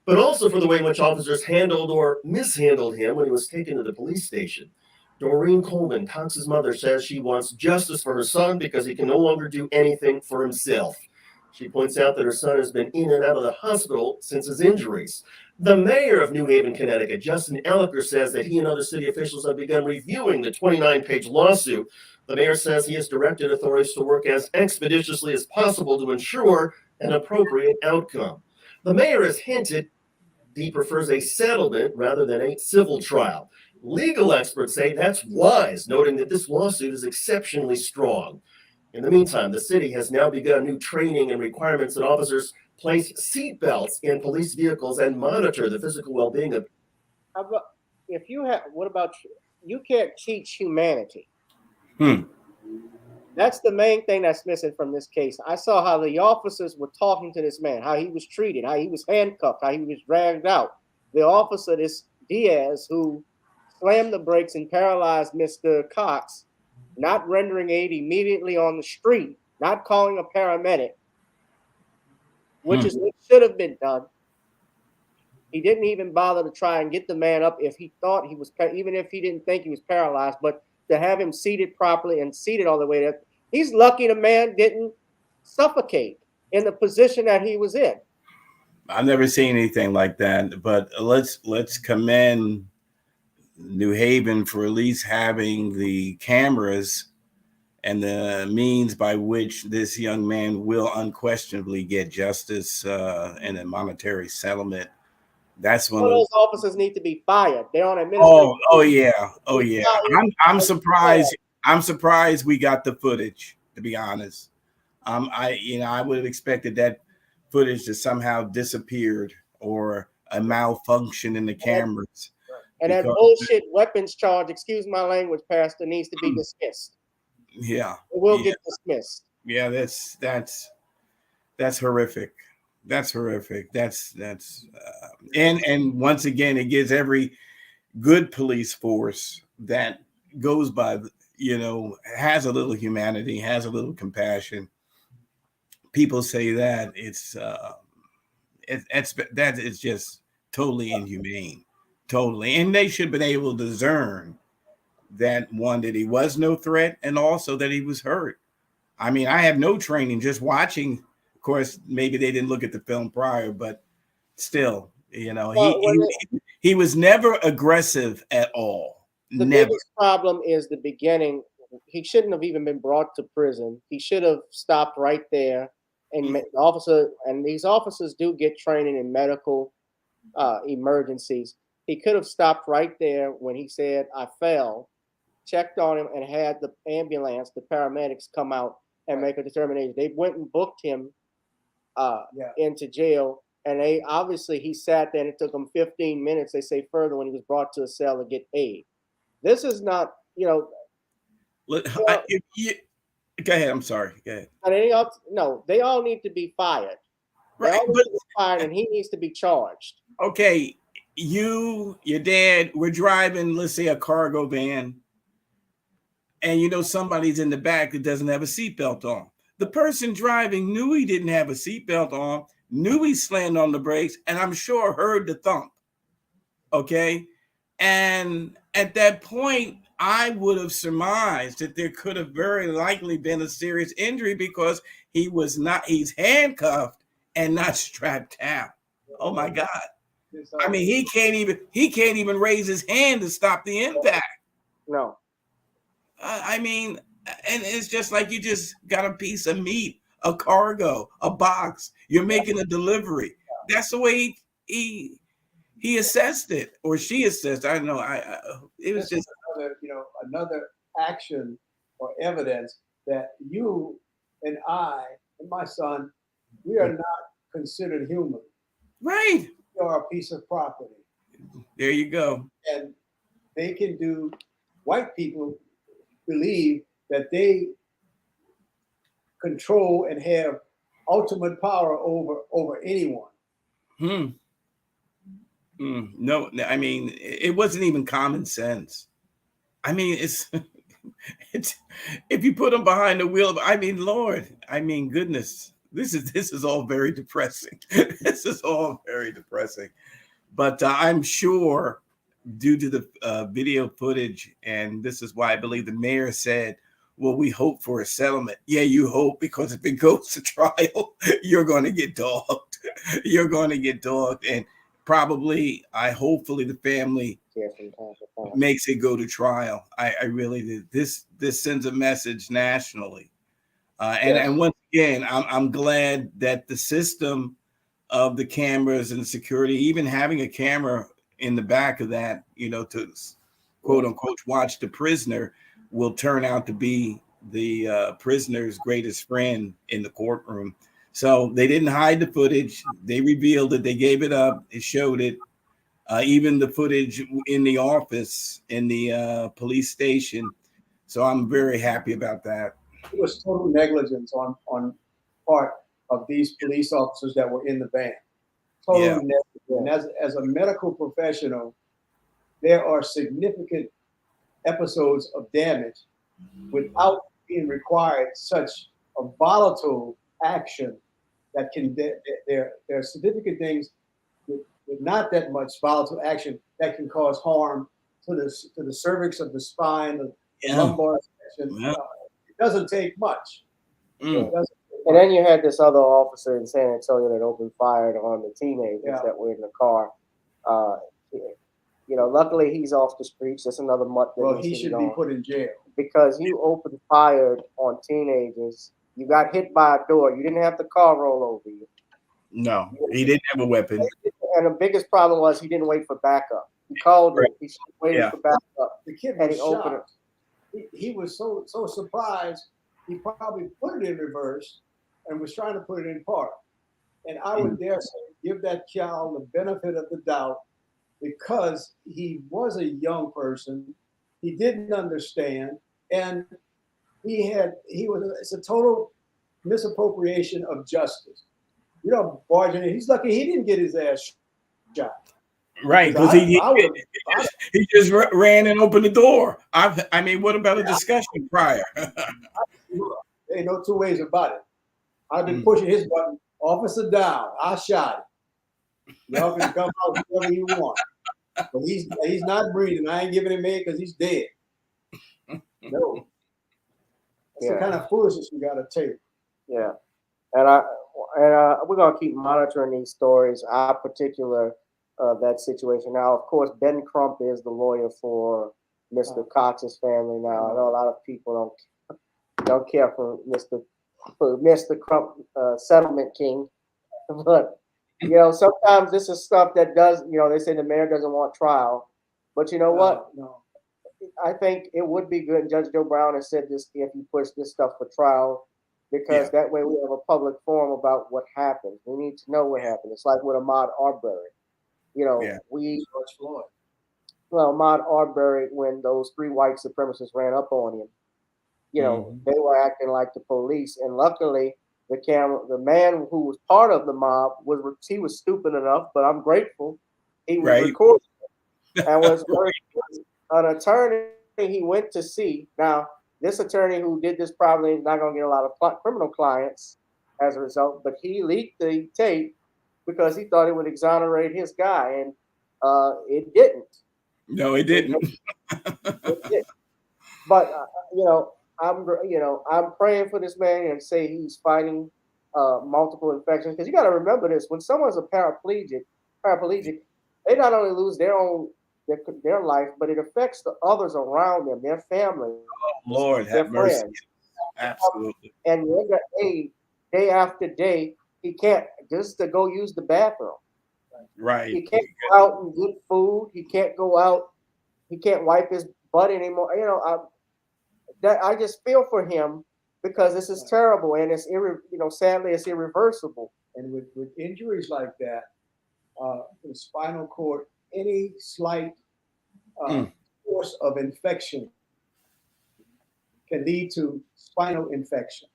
but also for the way in which officers handled or mishandled him when he was taken to the police station. Doreen Coleman, Cox's mother, says she wants justice for her son because he can no longer do anything for himself. She points out that her son has been in and out of the hospital since his injuries. The mayor of New Haven, Connecticut, Justin Elliker, says that he and other city officials have begun reviewing the 29-page lawsuit. The mayor says he has directed authorities to work as expeditiously as possible to ensure an appropriate outcome. The mayor has hinted he prefers a settlement rather than a civil trial. Legal experts say that's wise, noting that this lawsuit is exceptionally strong. In the meantime, the city has now begun new training and requirements that officers place seatbelts in police vehicles and monitor the physical well-being of. If you have, what about you? Can't teach humanity. That's the main thing that's missing from this case. I saw how the officers were talking to this man, how he was treated, how he was handcuffed, how he was dragged out. The officer, this Diaz, who slammed the brakes and paralyzed Mr. Cox, not rendering aid immediately on the street, not calling a paramedic, which is what should have been done. He didn't even bother to try and get the man up if he thought he was, even if he didn't think he was paralyzed, but to have him seated properly and seated all the way there. He's lucky the man didn't suffocate in the position that he was in. I've never seen anything like that, but let's commend New Haven for at least having the cameras and the means by which this young man will unquestionably get justice and a monetary settlement. That's one of those officers need to be fired. They're on administrative. Oh yeah. I'm surprised. I'm surprised we got the footage, to be honest. I would have expected that footage to somehow disappeared or a malfunction in the cameras. And that bullshit weapons charge, excuse my language, Pastor, needs to be dismissed. Yeah. It will get dismissed. Yeah, that's horrific. That's horrific. And once again, it gives every good police force that goes by, has a little humanity, has a little compassion. People say that that is just totally inhumane, totally. And they should have been able to discern that, one, that he was no threat, and also that he was hurt. I mean, I have no training, just watching. Of course, maybe they didn't look at the film prior, but still, he was never aggressive at all. The biggest problem is the beginning. He shouldn't have even been brought to prison. He should have stopped right there. And these officers do get training in medical emergencies. He could have stopped right there when he said, "I fell," checked on him, and had the ambulance, the paramedics, come out and make a determination. They went and booked him into jail And they obviously he sat there and it took him 15 minutes. They say further when he was brought to a cell to get aid. This is not, Go ahead. I'm sorry. Go ahead. They all need to be fired. They all need to be fired, and he needs to be charged. Okay, your dad, we're driving, let's say, a cargo van, and somebody's in the back that doesn't have a seatbelt on. The person driving knew he didn't have a seatbelt on, knew he slammed on the brakes, and I'm sure heard the thump. Okay, and at that point, I would have surmised that there could have very likely been a serious injury because he's handcuffed and not strapped down. Oh my God. I mean, he can't even raise his hand to stop the impact. No. I mean, and it's just like you just got a piece of meat, a cargo, a box. You're making a delivery. That's the way he assessed it, or she assessed. I don't know. It was just another action or evidence that you and I and my son, we are not considered human. Right. We are a piece of property. There you go. And they can do. White people believe that they control and have ultimate power over anyone. No, I mean, it wasn't even common sense. I mean, it's if you put them behind the wheel, I mean, Lord, I mean, goodness, this is all very depressing. This is all very depressing. But I'm sure due to the video footage, and this is why I believe the mayor said, well, we hope for a settlement. Yeah, you hope, because if it goes to trial, you're going to get dogged. You're going to get dogged. And probably, hopefully the family makes it go to trial. I really did. This sends a message nationally. And once again, I'm glad that the system of the cameras and security, even having a camera in the back of that, to quote unquote watch the prisoner, will turn out to be the prisoner's greatest friend in the courtroom. So they didn't hide the footage. They revealed it. They gave it up. They showed it. Even the footage in the office, in the police station. So I'm very happy about that. It was total negligence on part of these police officers that were in the van. Total negligence. And as a medical professional, there are significant episodes of damage without being required such a volatile action that can, there are significant things with not that much volatile action that can cause harm to the cervix of the spine, the lumbar section. It doesn't take much. And then you had this other officer in San Antonio that opened fire on the teenagers that were in the car. Luckily he's off the streets. That's another month. Well, he should be put in jail because you opened fire on teenagers. You got hit by a door. You didn't have the car roll over you. No, he didn't have a weapon. And the biggest problem was he didn't wait for backup. He called it. He waited for backup. The kid was shocked. He was so surprised. He probably put it in reverse and was trying to put it in park. And I would dare say, give that child the benefit of the doubt, because he was a young person. He didn't understand, and it's a total misappropriation of justice. Barging in. He's lucky he didn't get his ass shot. Right, because he just ran and opened the door. I mean, what about a discussion prior? There ain't no two ways about it. I've been pushing his button, officer down. I shot him. Y'all can come out whatever you want. But he's not breathing. I ain't giving him aid because he's dead. No. That's the kind of foolishness we gotta take. Yeah. And we're gonna keep monitoring these stories. Our particular that situation. Now, of course, Ben Crump is the lawyer for Mr. Cox's family. Now, I know a lot of people don't care for Mr. Crump, settlement king, but sometimes this is stuff that does. They say the mayor doesn't want trial, but you know what? No. I think it would be good. And Judge Joe Brown has said this: if you push this stuff for trial, because that way we have a public forum about what happened. We need to know what happened. It's like with Ahmaud Arbery. You know, Ahmaud Arbery, when those 3 white supremacists ran up on him, you know, they were acting like the police, and luckily the man who was part of the mob was stupid enough, but I'm grateful he was recording and was an attorney he went to see. Now, this attorney who did this probably is not going to get a lot of criminal clients as a result, but he leaked the tape because he thought it would exonerate his guy, and it didn't. No, it didn't. It didn't. But you know, I'm praying for this man and say he's fighting multiple infections, because you got to remember this: when someone's a paraplegic, they not only lose their life, but it affects the others around them, their family, Lord, their have mercy. friends. Absolutely. And day after day, he can't just to go use the bathroom. Right. He can't go out and get food. He can't go out. He can't wipe his butt anymore. You know, I just feel for him because this is terrible, and it's sadly it's irreversible. And with injuries like that, the spinal cord, any slight course of infection can lead to spinal infection,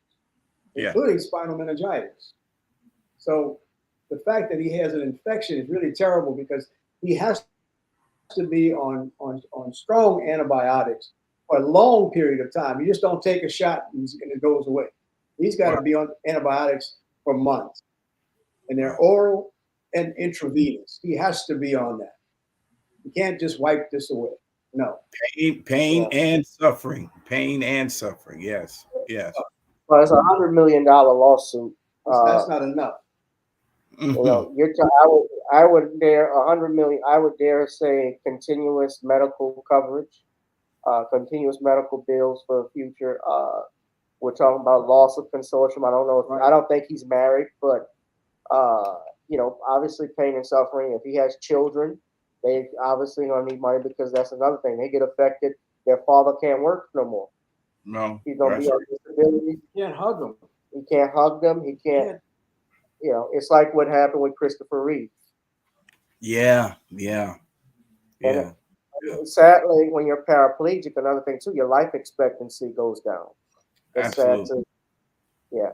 including spinal meningitis. So the fact that he has an infection is really terrible, because he has to be on strong antibiotics for a long period of time. You just don't take a shot and it goes away. He's got to be on antibiotics for months, and they're oral and intravenous. He has to be on that. You can't just wipe this away. No. Pain and suffering. Pain and suffering. Yes. Yes. Well, it's $100 million lawsuit. That's not enough. You know, I would dare 100 million. I would dare say continuous medical coverage, continuous medical bills for the future. We're talking about loss of consortium. I don't know. I don't think he's married, but you know, obviously pain and suffering. If he has children, they obviously gonna need money, because that's another thing. They get affected. Their father can't work no more. No, he's gonna be on disability. You can't hug them. He can't hug them. He can't. You know, it's like what happened with Christopher Reeve. Yeah. And sadly, when you're paraplegic, another thing too, your life expectancy goes down. It's sad too. Yeah.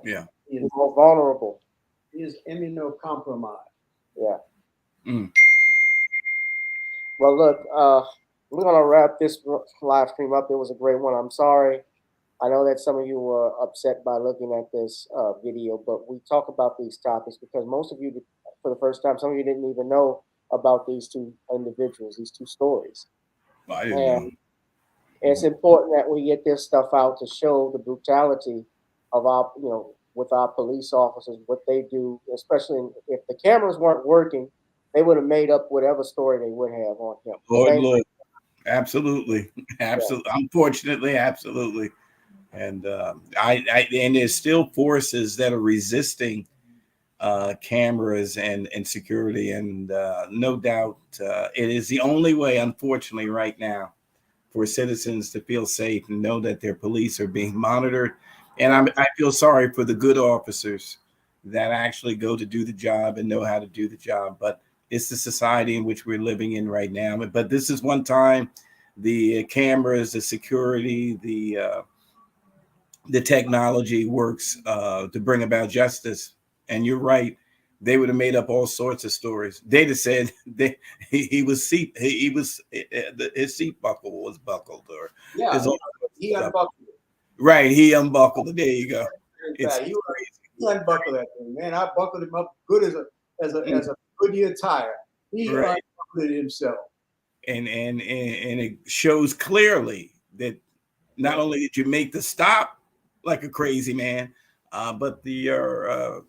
He He's more vulnerable. He is immunocompromised. Yeah. Well, look, we're gonna wrap this live stream up. It was a great one. I'm sorry. I know that some of you were upset by looking at this video, but we talk about these topics because most of you, for the first time, some of you didn't even know about these 2 individuals, these 2 stories. I didn't know. It's important that we get this stuff out to show the brutality of our, with our police officers, what they do, especially if the cameras weren't working, they would have made up whatever story they would have on him. Lord. Absolutely. Absolutely. Yeah. Unfortunately, absolutely. And and there's still forces that are resisting cameras and security, and no doubt it is the only way, unfortunately, right now, for citizens to feel safe and know that their police are being monitored. And I feel sorry for the good officers that actually go to do the job and know how to do the job. But it's the society in which we're living in right now. But this is one time the cameras, the security, the technology works to bring about justice. And you're right. They would have made up all sorts of stories. They'd have said his seat buckle was buckled, or he unbuckled it. Right, he unbuckled it. There you go. It's crazy. He unbuckled that thing, man. I buckled him up good as a Goodyear tire. He unbuckled it himself. And it shows clearly that not only did you make the stop like a crazy man, but the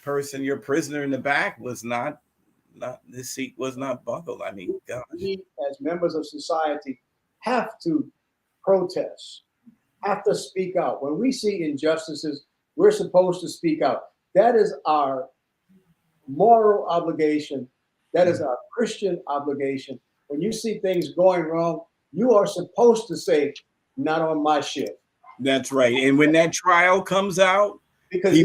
person, your prisoner in the back, was not the seat was not buckled. I mean, gosh. We, as members of society, have to protest, have to speak out. When we see injustices, we're supposed to speak out. That is our moral obligation. That is our Christian obligation. When you see things going wrong, you are supposed to say, not on my shift. That's right. And when that trial comes out, Because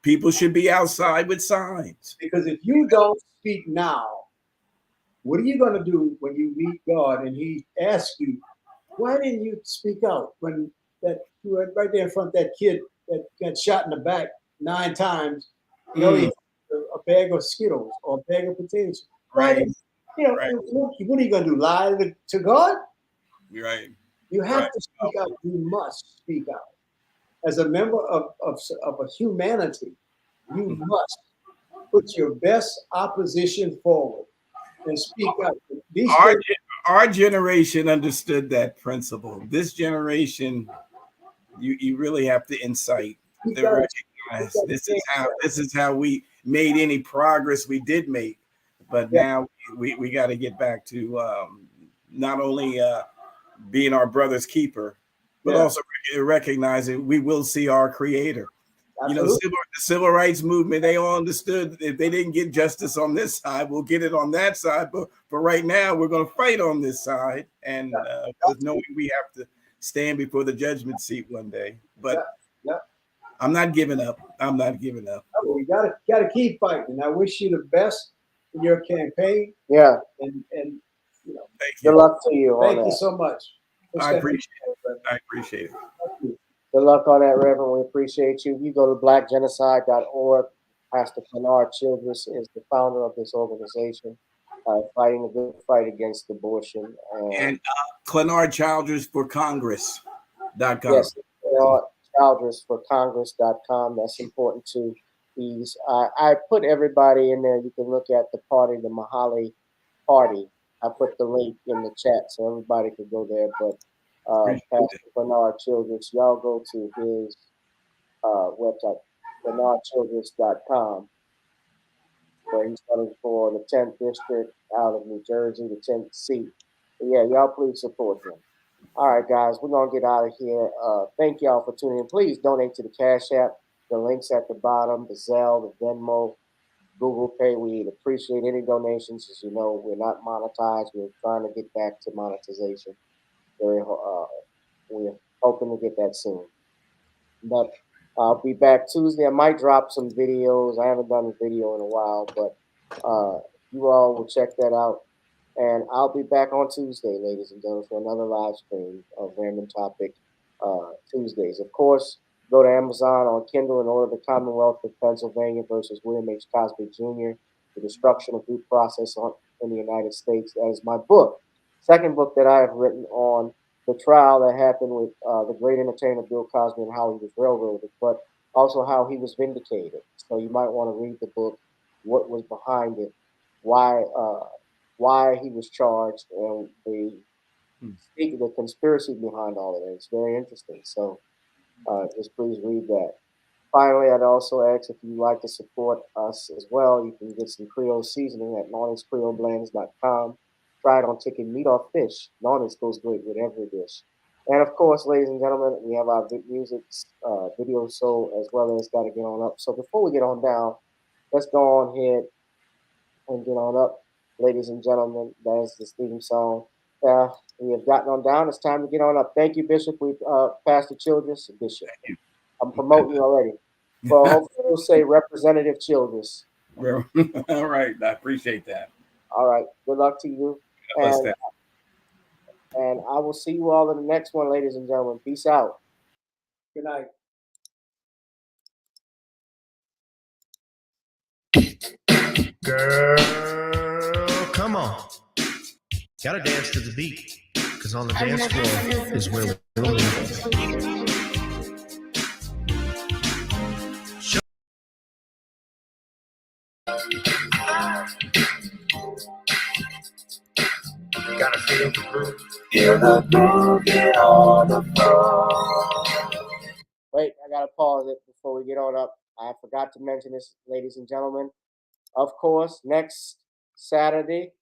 people should be outside with signs. Because if you don't speak now, what are you going to do when you meet God and He asks you, why didn't you speak out when that you were right there in front of that kid that got shot in the back 9 times? A bag of Skittles or a bag of potatoes. Right. What are you going to do? Lie to God? Right. You have to speak out. You must speak out. As a member of a humanity, you must put your best opposition forward and speak out. Our generation understood that principle. This generation, you really have to incite. To recognize this is how we made any progress we did make. But now we got to get back to not only being our brother's keeper, but also recognizing we will see our creator. Absolutely. The civil rights movement, they all understood if they didn't get justice on this side, we'll get it on that side. But for right now, we're going to fight on this side. And with knowing we have to stand before the judgment seat one day. But I'm not giving up. I'm not giving up. We gotta keep fighting. I wish you the best in your campaign. Yeah. And thank you. Good luck to you. Thank you so much. I appreciate it. I appreciate it. Thank you. Good luck on that, Reverend. We appreciate you. You go to blackgenocide.org. Pastor Clenard Childress is the founder of this organization, fighting a good fight against abortion. And Clenard Childress for Congress.com. Yes, Clenard Childress for Congress.com. That's important too. I put everybody in there. You can look at the party, the Mahali Party. I put the link in the chat so everybody can go there. But Pastor Clenard Childress, y'all go to his website, ClenardChildress.com, where he's running for the 10th district out of New Jersey, the 10th seat. But yeah, y'all please support him. All right, guys, we're going to get out of here. Thank y'all for tuning in. Please donate to the Cash App. The link's at the bottom, the Zelle, the Venmo, GooglePay. We'd appreciate any donations. As you know, we're not monetized. We're trying to get back to monetization. We're hoping to get that soon. But I'll be back Tuesday. I might drop some videos. I haven't done a video in a while, but you all will check that out. And I'll be back on Tuesday, ladies and gentlemen, for another live stream of Random Topic Tuesdays. Of course, go to Amazon on Kindle and order The Commonwealth of Pennsylvania versus William H. Cosby Jr., The Destruction of Due Process in the United States. That is my book. Second book that I have written on the trial that happened with the great entertainer Bill Cosby and how he was railroaded, but also how he was vindicated. So you might want to read the book, what was behind it, why he was charged, and the conspiracy behind all of it. It's very interesting. So just please read that. Finally, I'd also ask if you'd like to support us as well. You can get some Creole seasoning at LawrenceCreoleBlends.com. Try it on chicken, meat, or fish. Lawrence goes great with every dish. And of course, ladies and gentlemen, we have our music video show as well as Got to Get On Up. So before we get on down, let's go on ahead and get on up. Ladies and gentlemen, that is the theme song. We have gotten on down. It's time to get on up. Thank you, Bishop. We Pastor Childress, Bishop. I'm promoting you already. Well, hopefully we'll say Representative Childress. All right, I appreciate that. All right, good luck to you. And I will see you all in the next one, ladies and gentlemen. Peace out. Good night. Girl, come on. Gotta dance to the beat, because on the dance floor is where we're going. Gotta feel the groove. Feel the groove, get on the floor. Wait, I gotta pause it before we get on up. I forgot to mention this, ladies and gentlemen. Of course, next Saturday,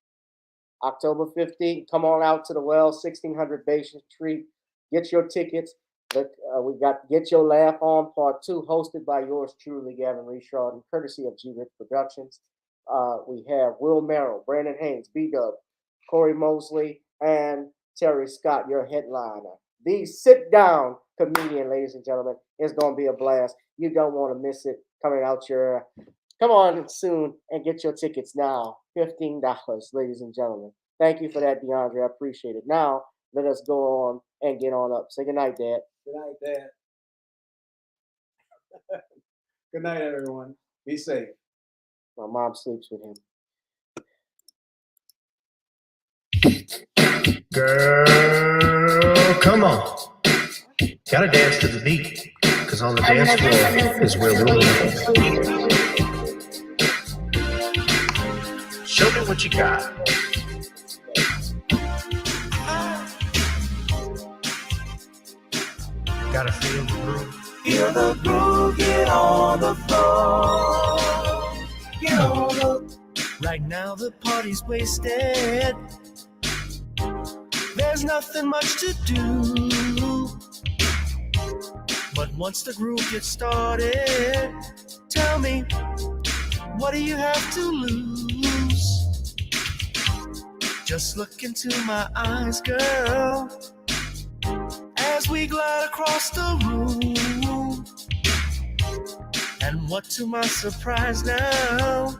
October 15th, come on out to the Well, 1600 Basin Street. Get your tickets. We got Get Your Laugh On Part 2, hosted by yours truly, Gavin Richard, and courtesy of G-Rich Productions. We have Will Merrill, Brandon Haynes, B-Dub, Corey Mosley, and Terry Scott, your headliner. The sit-down comedian, ladies and gentlemen. It's going to be a blast. You don't want to miss it. Coming out your, come on soon and get your tickets now. $15, ladies and gentlemen. Thank you for that, DeAndre. I appreciate it. Now, let us go on and get on up. Say good night, Dad. Good night, Dad. Good night, everyone. Be safe. My mom sleeps with him. Girl, come on. Gotta dance to the beat, because on the dance floor is where we'll be. Show me what you got. Gotta feel the groove. Feel the groove, get on the floor. Get on the. Right now the party's wasted. There's nothing much to do. But once the groove gets started, tell me, what do you have to lose? Just look into my eyes, girl, as we glide across the room. And what to my surprise now,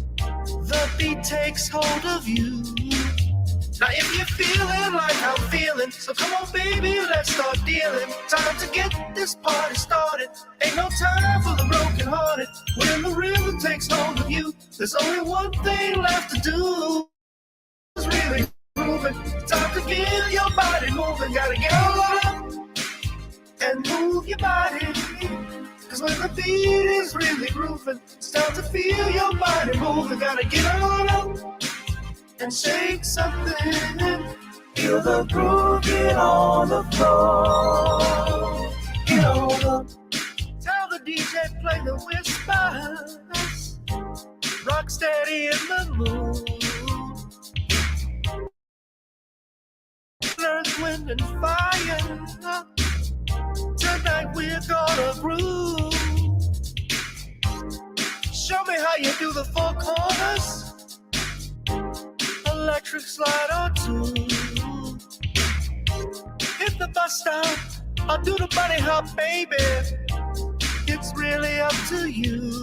the beat takes hold of you. Now if you're feeling like I'm feeling, so come on baby, let's start dealing. Time to get this party started. Ain't no time for the broken hearted. When the rhythm takes hold of you, there's only one thing left to do. It's really moving. Time to get your body moving. Gotta get on up and move your body. Cause when the beat is really grooving, it's time to feel your body moving. Gotta get on up and shake something. Feel the groove, get on the floor. Get on the. Tell the DJ play the whispers. Rock steady in the mood. Earth, wind, and fire. Tonight we're gonna groove. Show me how you do the four corners. Electric slide or two. Hit the bus stop or do the bunny hop, baby. It's really up to you.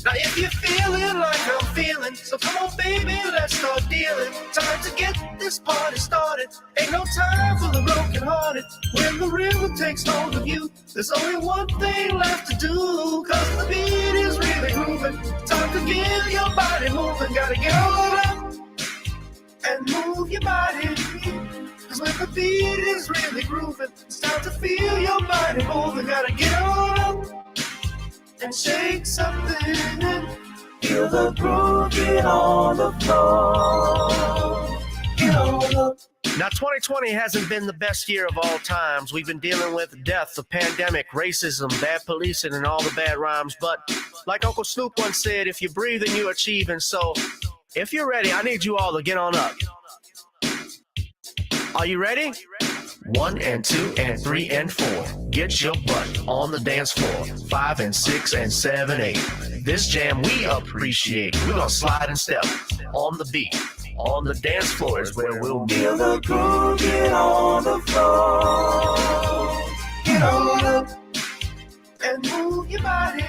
Now if you're feeling like I'm feeling, so come on baby, let's start dealing. Time to get this party started. Ain't no time for the broken hearted. When the rhythm takes hold of you, there's only one thing left to do. Cause the beat is really grooving. Time to get your body moving. Gotta get on up and move your body. Cause when the beat is really grooving, it's time to feel your body moving. Gotta get on up and shake something. Feel the groove, get on the floor. Get on the. Now 2020 hasn't been the best year of all times. We've been dealing with death, the pandemic, racism, bad policing, and all the bad rhymes. But like Uncle Snoop once said, if you breathe, then you achieve. And so if you're ready, I need you all to get on up. Are you ready? 1 and 2 and 3 and 4. Get your butt on the dance floor. 5 and 6 and 7, 8. This jam we appreciate. We're gonna slide and step on the beat. On the dance floor is where we'll be. Feel the groove, get on the floor. Get on up and move your body.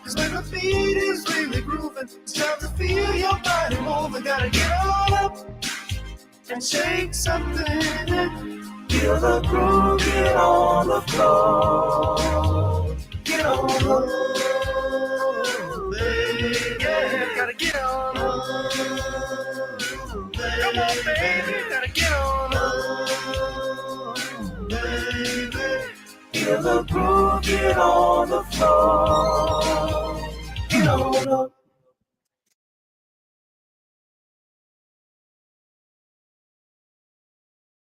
Cause when the beat is really grooving, it's time to feel your body moving. Gotta get on up and shake something. Feel the groove, get on the floor. Get on the floor, baby. Yeah, gotta get on. Come on, baby, gotta get on. Baby. Feel the groove, get on the floor. Get on the